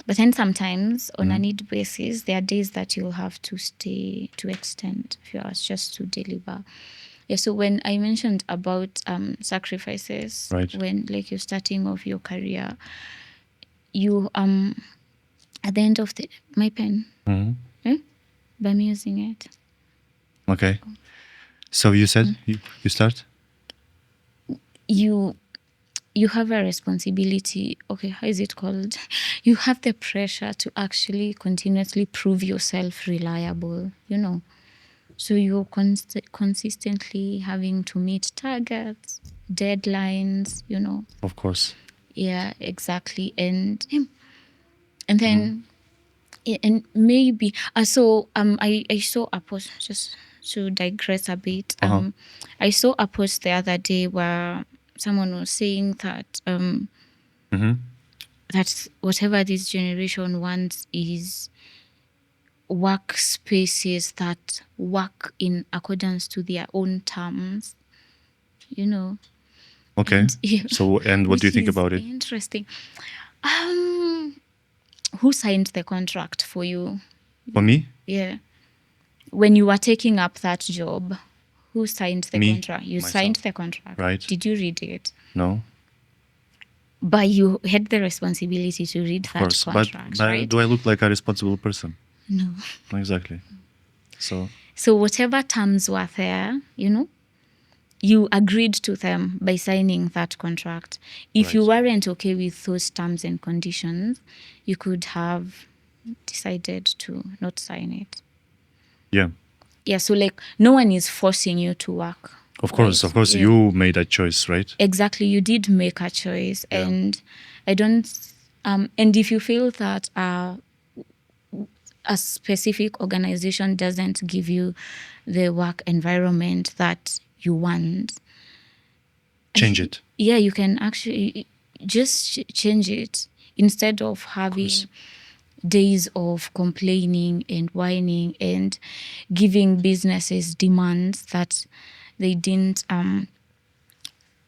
But then sometimes on a need basis, there are days that you'll have to stay to extend a few hours just to deliver. Yeah, so when I mentioned about sacrifices, Right. when like you're starting off your career, you at the end of my pen, but I'm using it. Okay. So you said you start? You have a responsibility. Okay, how is it called? You have the pressure to actually continuously prove yourself reliable, So you're consistently having to meet targets, deadlines, Of course. Yeah, exactly. And then and maybe I saw a post, just to digress a bit. I saw a post the other day where someone was saying that that whatever this generation wants is workspaces that work in accordance to their own terms, Okay. And, So, and what do you which think is about it? interesting. Who signed the contract for you? For me? Yeah. When you were taking up that job, Who signed the Me, contract? You myself. signed the contract. Right. Did you read it? No, But you had the responsibility to read of that course. contract, But right? do I look like a responsible person? No. Exactly. So So whatever terms were there, you agreed to them by signing that contract. If you Right. weren't okay with those terms and conditions, you could have decided to not sign it. yeah, Yeah, so like no one is forcing you to work. of course, right? of course, Yeah. you made that choice, right? Exactly, you did make a choice, Yeah. and I don't. And if you feel that a specific organization doesn't give you the work environment that you want, Change it. yeah, you can actually just change it instead of having days of complaining and whining and giving businesses demands that they didn't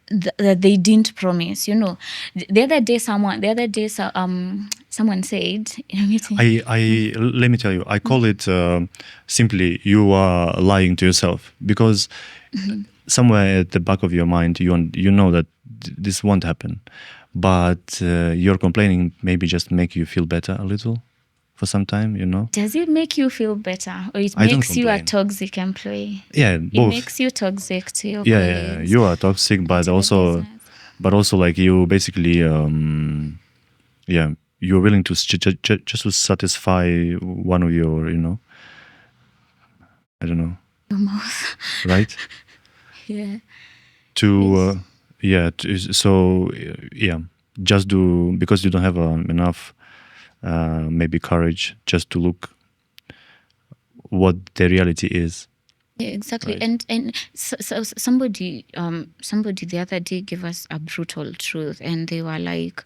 that they didn't promise. The other day someone said in a meeting. Let me tell you, I call it simply you are lying to yourself, because somewhere at the back of your mind you know that this won't happen, but your complaining maybe just make you feel better a little for some time. Does it make you feel better, or it I don't makes you a complain. toxic employee? Yeah, It both. makes you toxic to your Yeah, colleagues. you are toxic, and but to the also business. like you basically yeah, you're willing to just to satisfy one of your I don't know, Almost. right? Yeah. To Yes. yeah, so yeah, just do, because you don't have enough maybe courage just to look what the reality is. Yeah, exactly. Right. And so somebody the other day gave us a brutal truth, and they were like,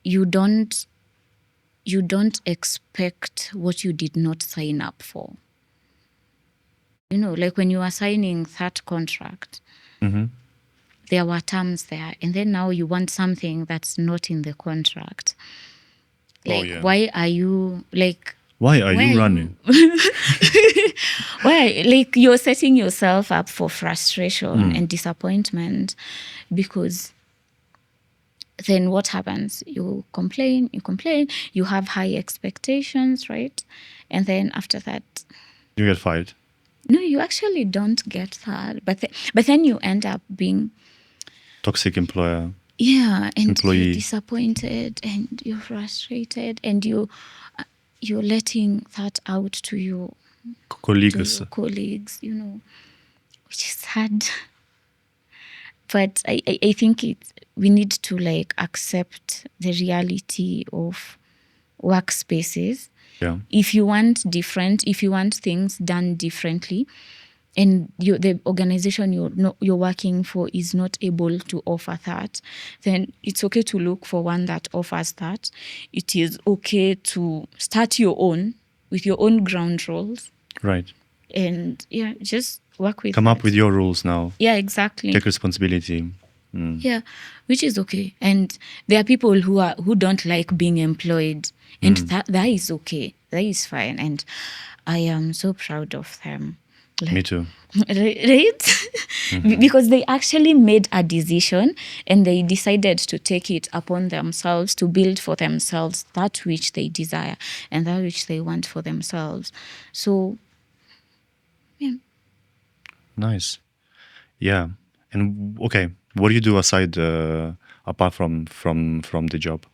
you don't expect what you did not sign up for. Like when you are signing that contract, Mm-hmm. there were terms there, and then now you want something that's not in the contract. Oh, Like, yeah. why are you like? Why are you running? Why, like, you're setting yourself up for frustration and disappointment, because then what happens? You complain, you have high expectations, right? And then after that, You get fired. no, you actually don't get that. But then you end up being, Toxic employer. yeah, and Employee. you're disappointed and you're frustrated, and you're letting that out to your Colleagues. colleagues, which is sad. But I think we need to like accept the reality of workspaces. Yeah. If you want things done differently, and the organization you're working for is not able to offer that, then it's okay to look for one that offers that. It is okay to start your own with your own ground rules, Right. and yeah, just work with Come that. up with your rules now. Yeah, exactly. Take responsibility. Yeah, which is okay. And there are people who don't like being employed, and that is okay. That is fine, and I am so proud of them. Me too. Right? Because they actually made a decision, and they decided to take it upon themselves to build for themselves that which they desire and that which they want for themselves. So, yeah. Nice. Yeah. And okay, what do you do aside apart from the job?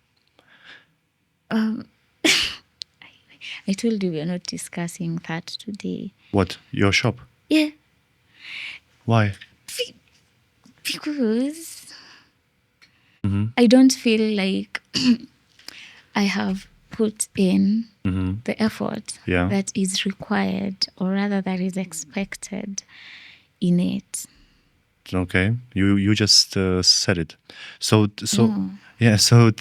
I told you we are not discussing that today. What? Your shop? Yeah. Why? Because I don't feel like I have put in the effort Yeah. that is required, or rather that is expected in it. Okay. You just said it. So No. yeah. Tell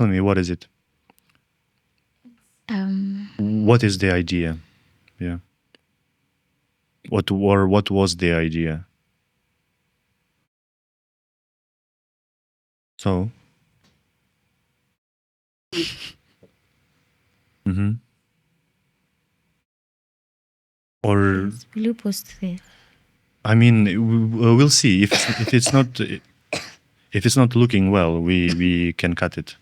me, what is it? What is the idea? Yeah. What was the idea? So. Mm-hmm. Or Will you post there? I mean, we'll see if it's not if it's not looking well, we can cut it.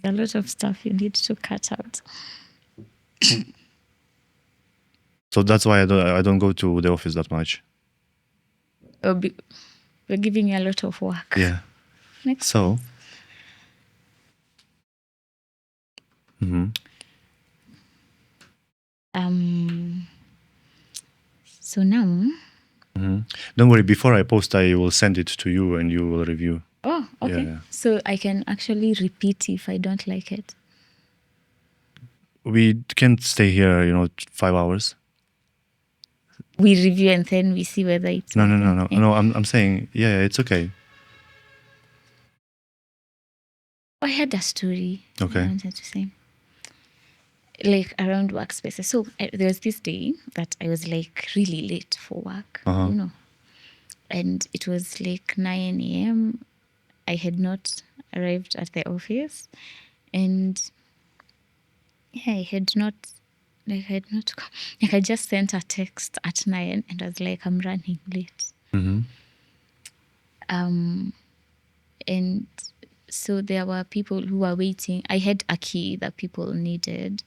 There's a lot of stuff you need to cut out. So that's why I don't go to the office that much. We're giving you a lot of work. Yeah. Next. So. Mhm. So now. Don't worry. Before I post, I will send it to you, and you will review. Oh, okay. Yeah. So I can actually repeat if I don't like it. We can't stay here, 5 hours. We review and then we see whether it's No. okay. No, I'm saying, yeah, it's okay. I had a story Okay. I wanted to say. Like around workspaces. So there was this day that I was like really late for work, and it was like 9 a.m. I had not arrived at the office, and yeah, I had not I just sent a text at 9 and I was like, I'm running late. And so there were people who were waiting. I had a key that people needed.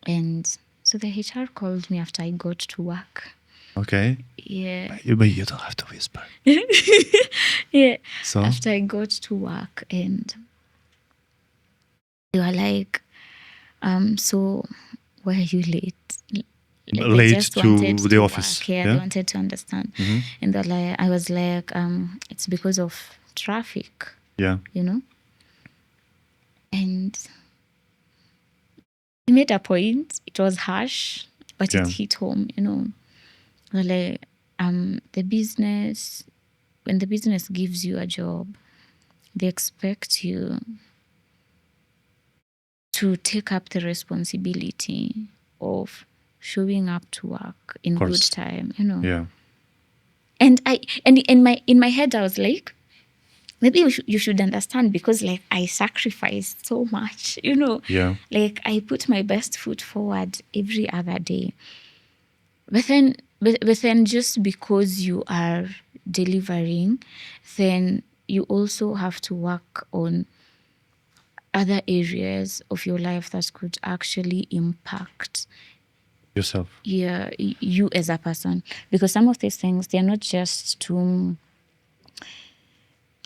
And so the HR called me after I got to work. Okay. Yeah. But you don't have to whisper. Yeah. So? After I got to work, and they were like, so why are you late? Like Late to the office. Work. Yeah, they wanted to understand. And they're like, I was like, it's because of traffic. Yeah. And he made a point. It was harsh, but it hit home, Like, the business, when the business gives you a job, they expect you to take up the responsibility of showing up to work in good time, Yeah. And in my head I was like, maybe you should understand, because like I sacrificed so much, Yeah. Like I put my best foot forward every other day. But then just because you are delivering, then you also have to work on other areas of your life that could actually impact Yourself. Yeah, you as a person. Because some of these things, they're not just to...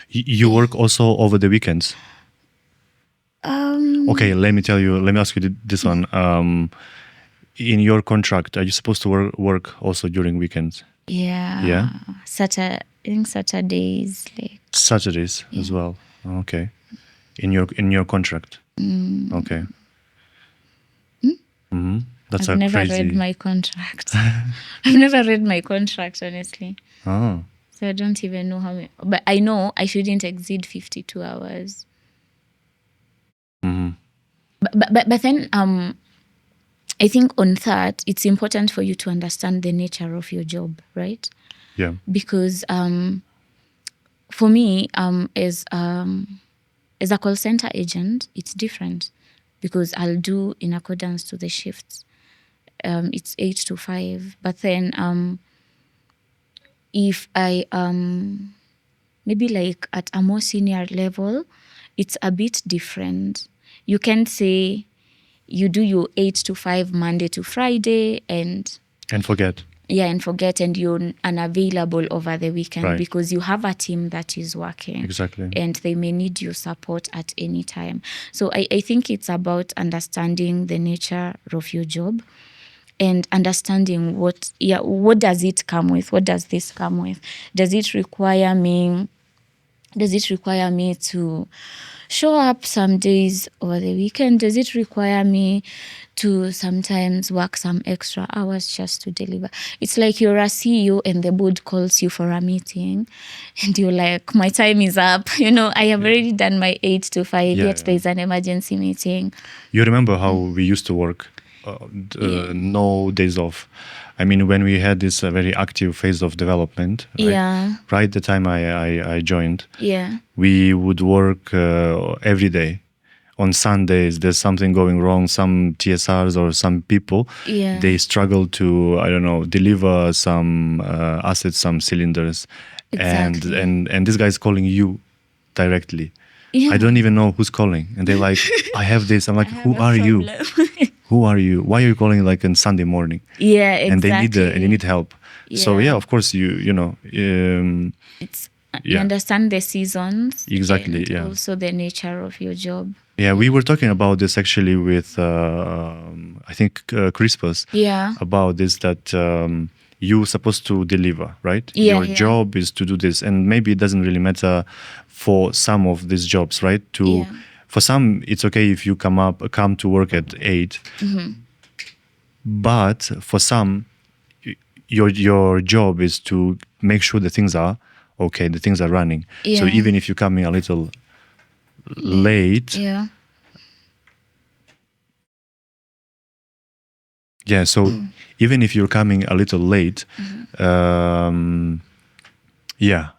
You work also over the weekends? Okay, let me ask you this one. In your contract, are you supposed to work also during weekends? Yeah. Yeah? I think Saturdays, like... Saturdays as well. Okay. In your contract. Okay. That's I've never crazy. read my contract. I've never read my contract, honestly. Oh. So I don't even know how many. But I know I shouldn't exceed 52 hours. But then I think on that, it's important for you to understand the nature of your job, right? Yeah. Because for me, as a call center agent, it's different, because I'll do in accordance to the shifts. It's 8 to 5. But then if I maybe like at a more senior level, it's a bit different. You can say you do your 8 to 5 Monday to Friday and forget. Yeah, and forget, and you're unavailable over the weekend, Right. because you have a team that is working. Exactly. And they may need your support at any time. So I think it's about understanding the nature of your job and understanding what does it come with? What does this come with? Does it require me to show up some days over the weekend? Does it require me to sometimes work some extra hours just to deliver? It's like you're a CEO and the board calls you for a meeting and you're like, my time is up. I have already done my 8 to 5, yet there's an emergency meeting. You remember how we used to work? No days off. I mean, when we had this very active phase of development, right? Yeah. Right the time I joined, Yeah. we would work every day on Sundays there's something going wrong, some TSRs or some people, Yeah. they struggle to, I don't know, deliver some assets, some cylinders. Exactly. And this guy's calling you directly. Yeah. I don't even know who's calling. And they're like, I have this. I'm like, I have who a are you? problem. Who are you? Why are you calling like on Sunday morning? Yeah, exactly. And they need help. So Yeah. yeah, of course you know It's you yeah. understand the seasons. Exactly, And yeah. also the nature of your job. Yeah, we were talking about this actually with I think Crispus. Yeah. About this that you're supposed to deliver, right? Yeah, Your yeah. job is to do this, and maybe it doesn't really matter for some of these jobs, right? Yeah. For some, it's okay if you come to work at 8, Mm-hmm. but for some, your job is to make sure the things are okay, the things are running. So Yeah. even if you're coming a little late, Yeah. yeah. So even if you're coming a little late, yeah,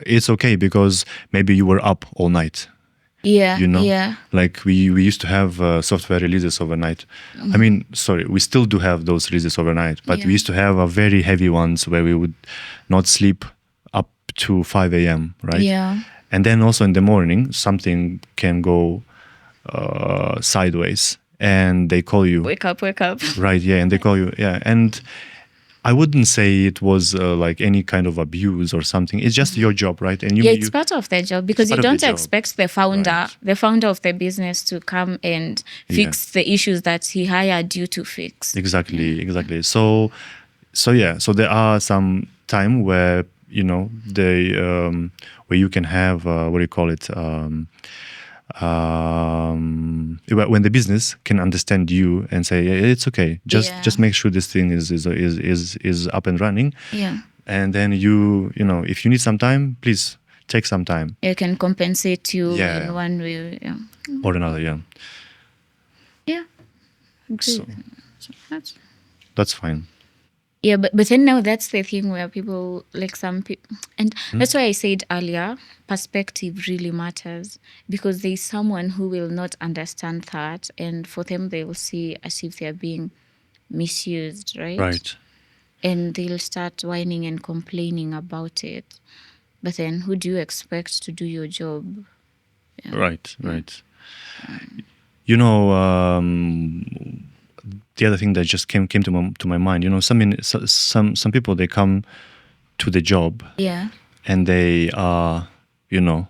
it's okay because maybe you were up all night. Yeah. You know, Yeah. like we used to have software releases overnight. I mean, sorry, we still do have those releases overnight, but Yeah. we used to have a very heavy ones where we would not sleep up to 5 a.m., right? Yeah. And then also in the morning, something can go sideways and they call you. Wake up, wake up. Right, yeah, and they call you, yeah. And I wouldn't say it was like any kind of abuse or something. It's just your job, right? And Yeah, it's part of their job because you part of the don't job. expect the founder, Right. the founder of the business to come and fix the issues that he hired you to fix. Exactly. So yeah. So there are some time where you know they where you can have what do you call it? When the business can understand you and say, yeah, it's okay. Just make sure this thing is up and running. Yeah. And then you know, if you need some time, please take some time. It can compensate you Yeah. in one way. Yeah. Or another, yeah. Yeah. So That's that's fine. yeah, but then now that's the thing where people like some people, and that's why I said earlier, perspective really matters because there's someone who will not understand that, and for them they will see as if they're being misused, right? Right. And they'll start whining and complaining about it. But then, who do you expect to do your job? Yeah. Right. You know, the other thing that just came to my mind, you know, some people, they come to the job Yeah. and they are, you know,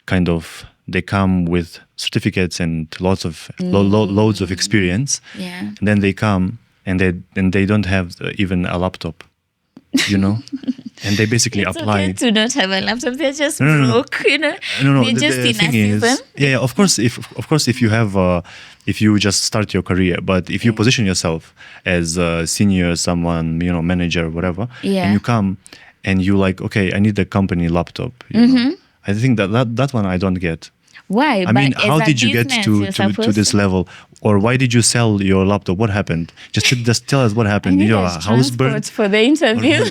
kind of, they come with certificates and lots of loads of experience. Yeah. And then they come and they don't have even a laptop, you know. And they basically It's apply. okay to not have a laptop. They're just No. broke, you know. No. They're just The in thing a is, season. yeah, of course, if you have, if you just start your career, but if you position yourself as a senior, someone, you know, manager, whatever, Yeah. and you come and you like, okay, I need a company laptop. You know? I think that one I don't get. Why? I mean, But as how a did you get business, to you're supposed this level, or why did you sell your laptop? What happened? Just tell us what I happened. need Your a house transport burned. for the interview.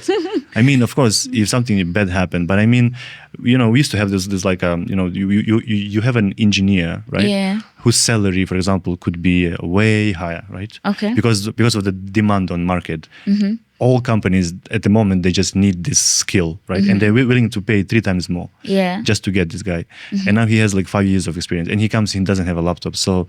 I mean, of course, if something bad happened, but I mean, you know, we used to have this like you know, you have an engineer, right? Yeah. Whose salary, for example, could be way higher, right? Okay. Because of the demand on market. All companies at the moment, they just need this skill, right? And they're willing to pay 3 times more, Yeah. just to get this guy. And now he has like 5 years of experience, and he comes, he doesn't have a laptop. So,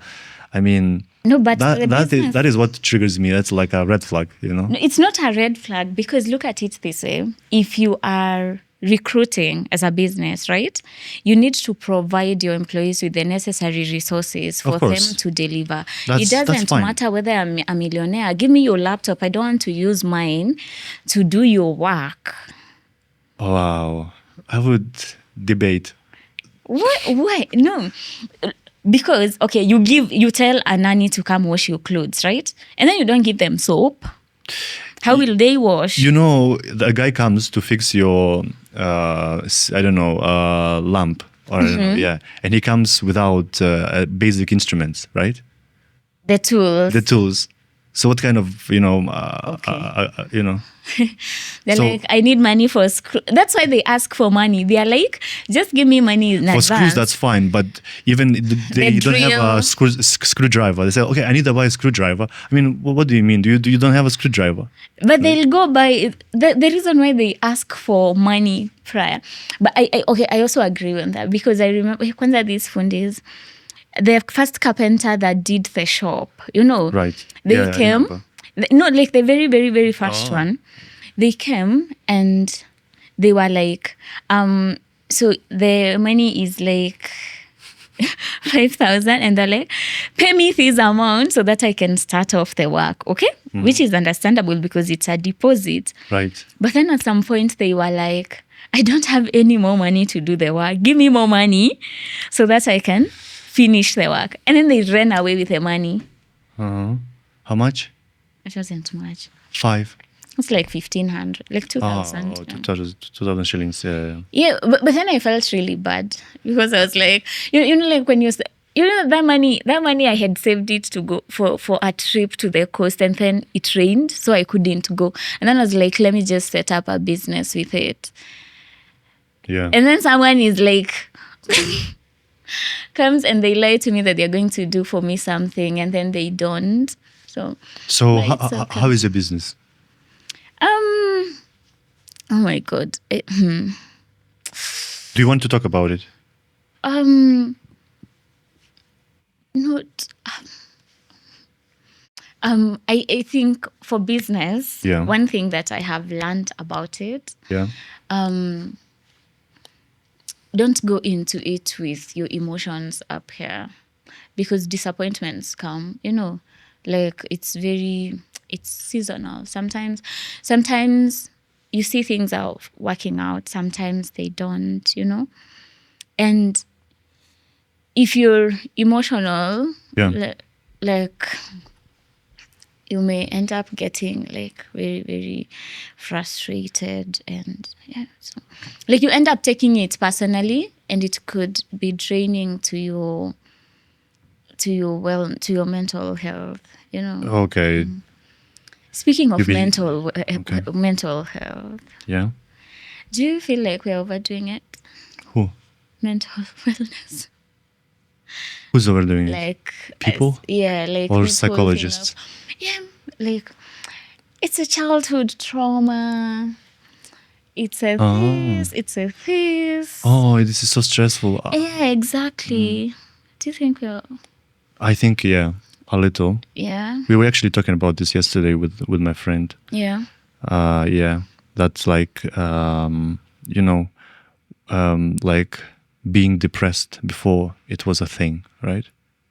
I mean, No, but the business- that is what triggers me. That's like a red flag, you know. No, it's not a red flag because look at it this way. If you are recruiting as a business, right, you need to provide your employees with the necessary resources for them course. to deliver. That's It doesn't fine. matter whether I'm a millionaire. Give me your laptop. I don't want to use mine to do your work. Wow, I would debate. What? Why? No. Because, okay, you tell a nanny to come wash your clothes, right? And then you don't give them soap. How will they wash? You know, the guy comes to fix your, I don't know, lamp, or I don't know, yeah, and he comes without basic instruments, right? The tools. The tools. So what kind of, Okay. They're So- like, I need money for screw. That's why they ask for money. They are like, just give me money in for advance. screws, that's fine, but even they don't have a drill. screwdriver. They say, okay, I need to buy a screwdriver. I mean, what do you mean? Do you don't have a screwdriver? But they'll go by the reason why they ask for money prior. But I also agree with that, because I remember kwanza these fundis, the first carpenter that did the shop, Right. they Yeah, I came. remember. No, like the very, very, very first Oh. one. They came and they were like, so the money is like 5,000, and they're like, pay me this amount so that I can start off the work, okay? Which is understandable because it's a deposit. Right. But then at some point they were like, I don't have any more money to do the work. Give me more money so that I can finish the work. And then they ran away with the money. Uh-huh. How much? It wasn't much. 5. It's like 1,500, like 2,000. Oh, 2,000 shillings. Yeah. Yeah, but then I felt really bad because I was like, like when that money I had saved it to go for a trip to the coast, and then it rained, so I couldn't go. And then I was like, let me just set up a business with it. Yeah. And then someone is like, comes and they lie to me that they're going to do for me something, and then they don't. So So it's okay. how is your business? Oh my God. Do you want to talk about it? Not. I think for business, Yeah. one thing that I have learned about it, Yeah. don't go into it with your emotions up here, because disappointments come, like it's seasonal. Sometimes you see things out working out, sometimes they don't, and if you're emotional, Yeah. like you may end up getting like very, very frustrated, and so like you end up taking it personally, and it could be draining to your mental health, Okay. Speaking of Maybe- mental health, Yeah. do you feel like we're overdoing it? Who? Mental wellness, Who's overdoing it? like People? like Or this whole thing psychologists? of, like it's a childhood trauma, it's a this, it's a this. Oh, this is so stressful. Yeah, exactly. Do you think we're I think, yeah, a little. yeah We were actually talking about this yesterday with my friend. yeah Yeah, that's like, like being depressed before it was a thing, right?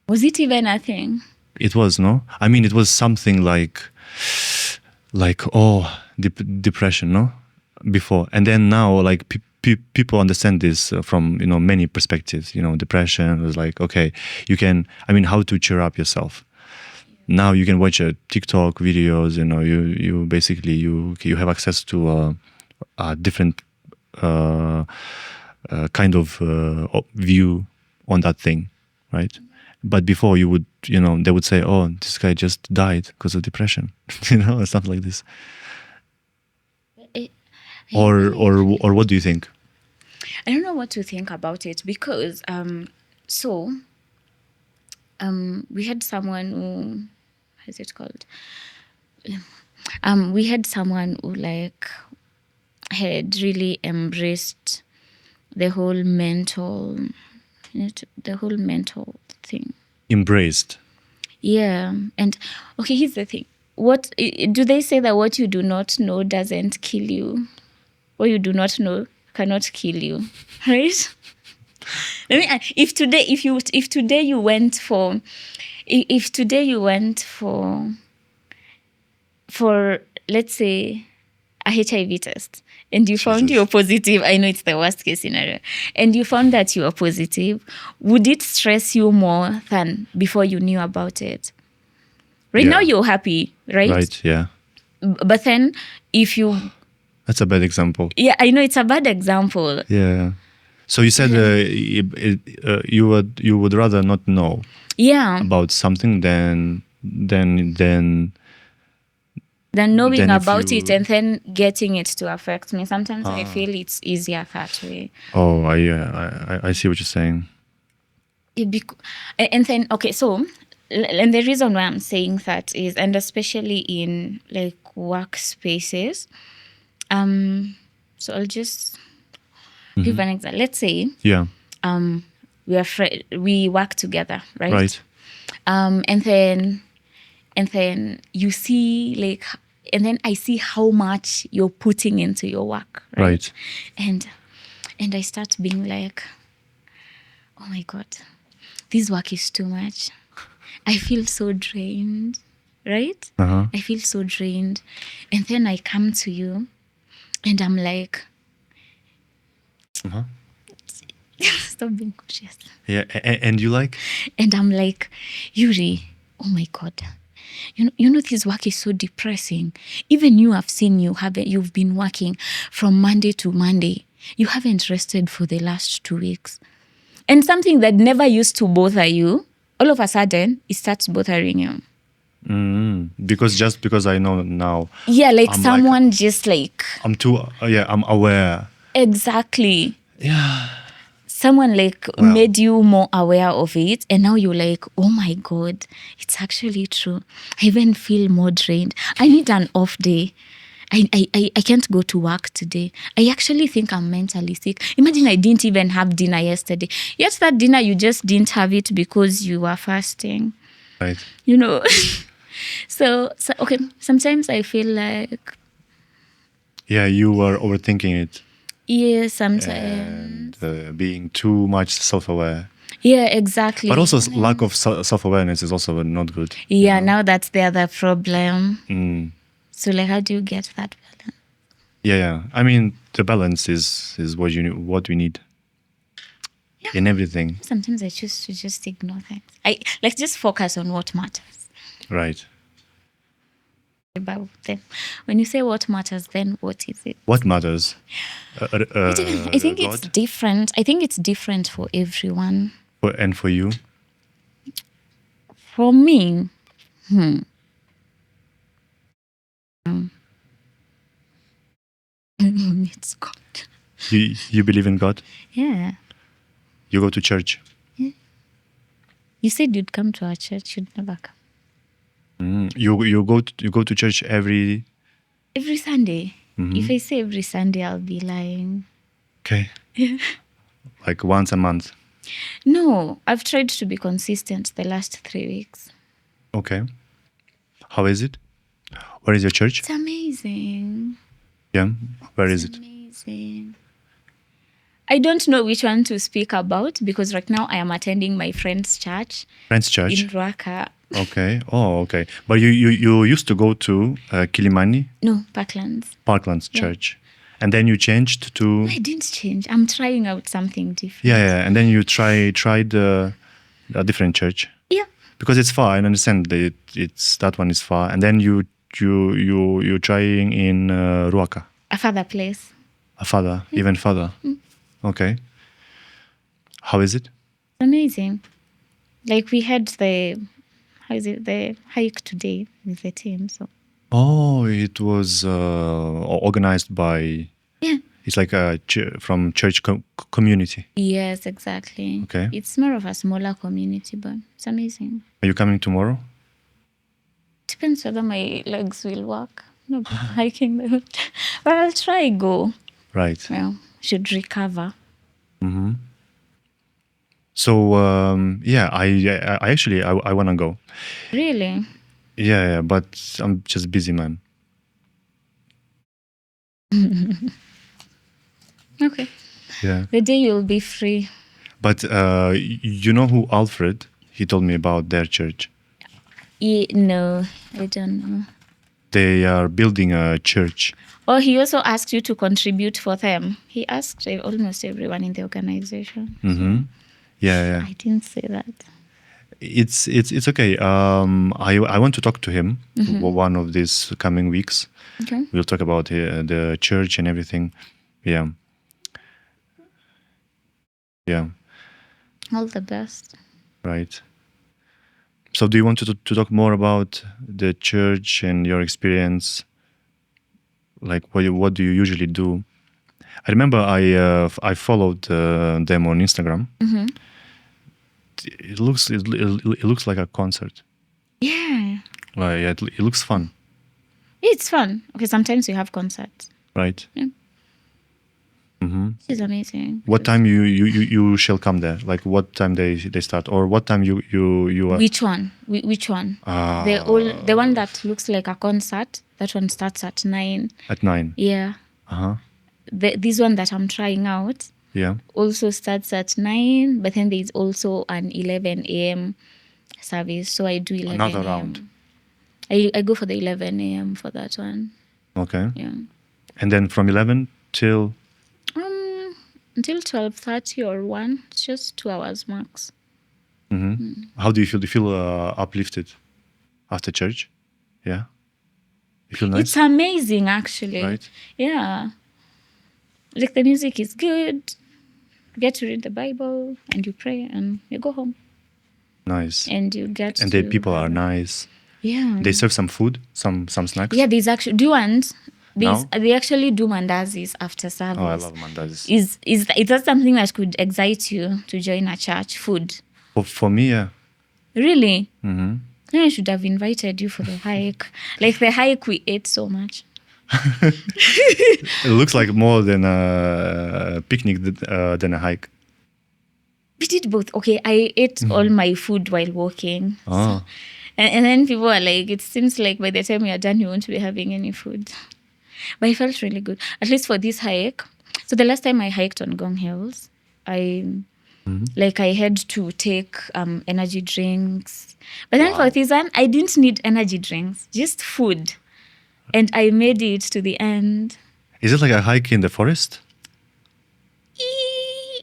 was it even a thing? It was, no? I mean, it was something like depression, no? Before. And then now, like, people understand this from, many perspectives. Depression is like, okay, you can, how to cheer up yourself. Now you can watch TikTok videos, you basically, you have access to a different kind of view on that thing, right? But before you would, they would say, oh, this guy just died because of depression, or something like this. Or what do you think? I don't know what to think about it, because we had someone who, how is it called? We had someone who like had really embraced the whole mental thing. Embraced. Yeah. And okay, here's the thing. What do they say, that what you do not know doesn't kill you? What you do not know cannot kill you, right? I mean, if today you went for let's say a HIV test, and you found Jesus. you're positive, I know it's the worst case scenario, and you found that you are positive, would it stress you more than before you knew about it? Right. Yeah. Now you're happy, right? Right, yeah. But then if you, That's a bad example. yeah, I know it's a bad example. Yeah. So you said you would rather not know Yeah. about something than than knowing Then if about you- it and then getting it to affect me. Sometimes I feel it's easier that way. Oh, I see what you're saying. And then, okay, so, and the reason why I'm saying that is, and especially in like workspaces, so I'll just give an example. Let's say Yeah. we work together, right? Right. And then you see like, and then I see how much you're putting into your work, right? Right. And I start being like, oh my God, this work is too much. I feel so drained, right? Uh-huh. I feel so drained. And then I come to you and I'm like, stop being cautious. Yeah. And you like? And I'm like, Yuri, oh my God. You know, this work is so depressing. Even you have seen you've been working from Monday to Monday. You haven't rested for the last 2 weeks. And something that never used to bother you, all of a sudden, it starts bothering you. Because I know now. Yeah, like I'm someone just like... I'm too. I'm aware. Exactly. Yeah. Someone like Wow. made you more aware of it, and now you're like, oh my God, it's actually true. I even feel more drained. I need an off day. I can't go to work today. I actually think I'm mentally sick. Imagine I didn't even have dinner yesterday. Yet that dinner, you just didn't have it because you were fasting. Right. You know? So okay, sometimes I feel like... Yeah, you were overthinking it Yeah, sometimes. and being too much self-aware. Yeah, exactly. But also lack of self-awareness is also not good. Yeah, now that's the other problem. Mm. So like, how do you get that balance? Yeah. I mean, the balance is what we need in everything. Sometimes I choose to just ignore things. Let's just focus on what matters. Right. About them. When you say what matters, then what is it? What matters? I think it's God? different. I think it's different for everyone. And for you? For me, it's God. You believe in God? Yeah. You go to church? You said you'd come to our church. You'd never come. You go to church every... Every Sunday. If I say every Sunday, I'll be lying. Okay. Like once a month. No, I've tried to be consistent the last 3 weeks. Okay. How is it? Where is your church? It's amazing. Yeah. Where is It's it? amazing. I don't know which one to speak about because right now I am attending my friend's church Friends Church. in Ruaka. Okay. Oh, okay. But you used to go to Kilimani No, Parklands. Parklands Church, and then you changed to... I didn't change. I'm trying out something different. Yeah. And then you tried a different church Yeah. because it's far. I understand that it's that one is far, and then you're trying in Ruaka, A further place. a further, even further. Okay. How is it? Amazing. Like we had the hike today with the team. So Oh, it was organized by... yeah. It's like from church community. Yes, exactly. Okay. It's more of a smaller community, but it's amazing. Are you coming tomorrow? Depends whether my legs will work. No, but hiking, but I'll try go. Right. Well, should recover. So yeah, I actually I want to go. Really? Yeah, but I'm just busy, man. Okay. Yeah. The day you'll be free. But you know who Alfred? He told me about their church. No, I don't know. They are building a church. Oh, he also asked you to contribute for them. He asked almost everyone in the organization. Yeah. I didn't say that. It's okay. I want to talk to him one of these coming weeks. Okay. We'll talk about the church and everything. Yeah. All the best. Right. So do you want to talk more about the church and your experience? Like what do you usually do? I remember I followed them on Instagram. Mm-hmm. It looks like a concert. Yeah. Yeah, it looks fun, It's fun. Okay, sometimes we have concerts. right? Yeah. Mm-hmm. It's amazing. What time you shall come there? Like what time they start, or what time you are? Which one? Which one? The one that looks like a concert. That one starts at 9. At 9. Yeah. Uh-huh. This one that I'm trying out Yeah. also starts at 9, but then there's also an 11 a.m. service. So I do 11 Another a.m. round. I go for the 11 a.m. for that one. Okay. Yeah. And then from 11 till Until 12:30 or 1. It's just 2 hours max. how do you feel? Do you feel uplifted after church? Yeah. You feel nice? It's amazing, actually. Right. Yeah. Like, the music is good. You get to read the Bible and you pray and you go home. Nice. And you get And to... the people are nice. Yeah. They serve some food, some snacks. Yeah, there's actually... Do you want? No? They actually do mandazis after service. Oh, I love mandazis. Is that something that could excite you to join a church? Food? For me, yeah. Really? Mm-hmm. Then I should have invited you for the hike. Like, the hike, we ate so much. It looks like more than a picnic than a hike. We did both. Okay, I ate all my food while walking. Oh. And then people were like, it seems like by the time you're done, you won't be having any food. But it felt really good, at least for this hike. So the last time I hiked on Gong Hills, I had to take energy drinks. But then for this one, I didn't need energy drinks, just food. And I made it to the end. Is it like a hike in the forest?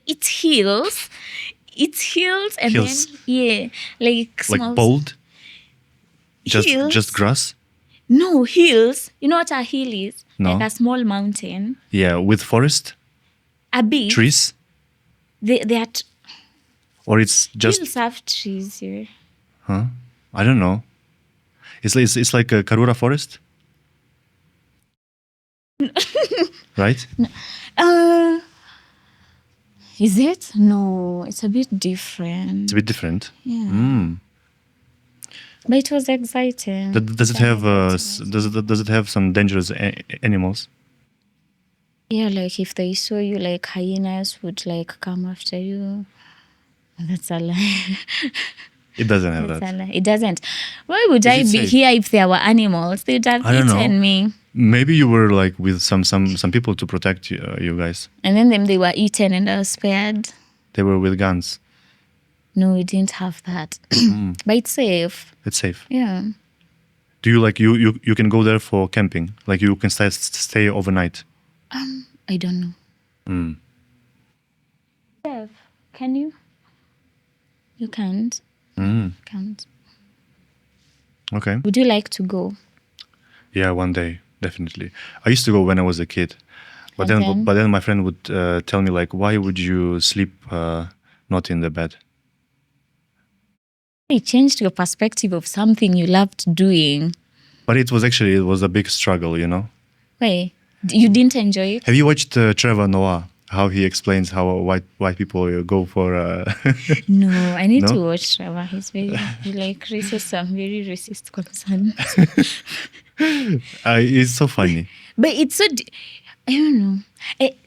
It's hills. It's hills and Hills. then, yeah, like small... Like bold? Hills. Just grass? No, hills. You know what a hill is? No. Like a small mountain. Yeah, with forest? A bit. Trees? They are... Or it's just... Hills have trees here. Huh? I don't know. It's like a Karura forest? Right? Is it? No, it's a bit different. It's a bit different. Yeah. Mm. But it was exciting. Does it have does it have some dangerous animals? Yeah, like if they saw you, like hyenas would like come after you. That's a lie. It doesn't have That's that. a lie. It doesn't. Why would I it be safe? here if there were animals? They'd have I don't know. eaten me. Maybe you were like with some people to protect you guys. And then they were eaten and I was spared. They were with guns. No, we didn't have that. But it's safe. It's safe. Yeah. Do you like you can go there for camping? Like you can stay overnight? I don't know. Mm. Safe. Can you? You can't. Mm. Can't. Okay. Would you like to go? Yeah, one day, definitely. I used to go when I was a kid, but And then then? but then my friend would tell me like, why would you sleep not in the bed? It changed your perspective of something you loved doing. But it was a big struggle, you know. Wait, you didn't enjoy it? Have you watched Trevor Noah? How he explains how white people go for. No, I need No? to watch Trevor. He like raises some very racist concerns. It's so funny. But it's so... I don't know.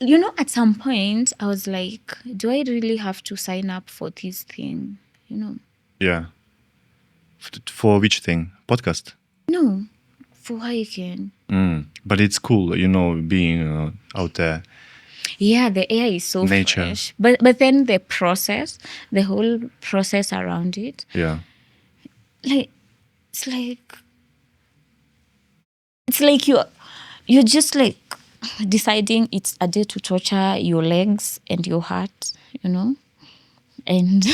You know, at some point, I was like, do I really have to sign up for this thing? You know? Yeah. For which thing? Podcast. No, for hiking. But it's cool, you know, being out there. Yeah, the air is so Nature. fresh. But then the whole process around it, Yeah. like it's like you're just like deciding it's a day to torture your legs and your heart, you know, and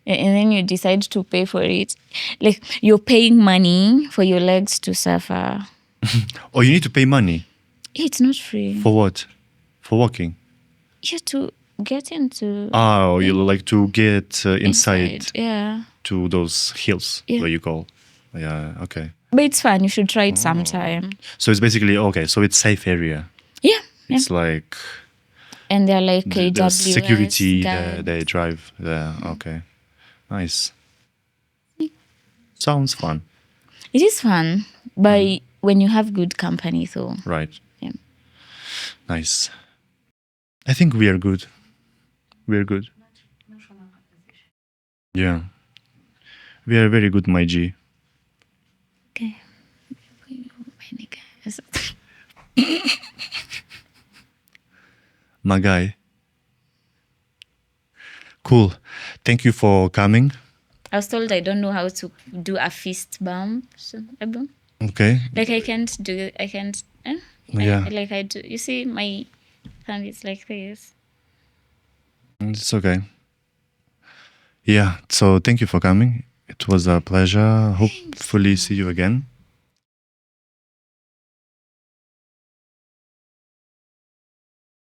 and then you decide to pay for it. Like you're paying money for your legs to suffer. Oh, you need to pay money It's not free. for what? For walking. You have to get into Oh, you like to get inside. Yeah. to those hills Yeah. where you go. Yeah. Okay. But it's fun. You should try it sometime. So it's basically okay. So it's safe area. Yeah. Yeah. It's like And they're like the AWS security guards. they drive there. Okay. Nice. Sounds fun. It is fun, but when you have good company, though. Right. Yeah. Nice. I think we are good. We're good. Yeah. We are very good, my G. Okay. Many guys. My guy. Cool. Thank you for coming. I was told I don't know how to do a fist bump. So, Okay. like I can't do. I can't. Yeah. I do. You see, my hand is like this. It's okay. Yeah. So thank you for coming. It was a pleasure. Hopefully see you again.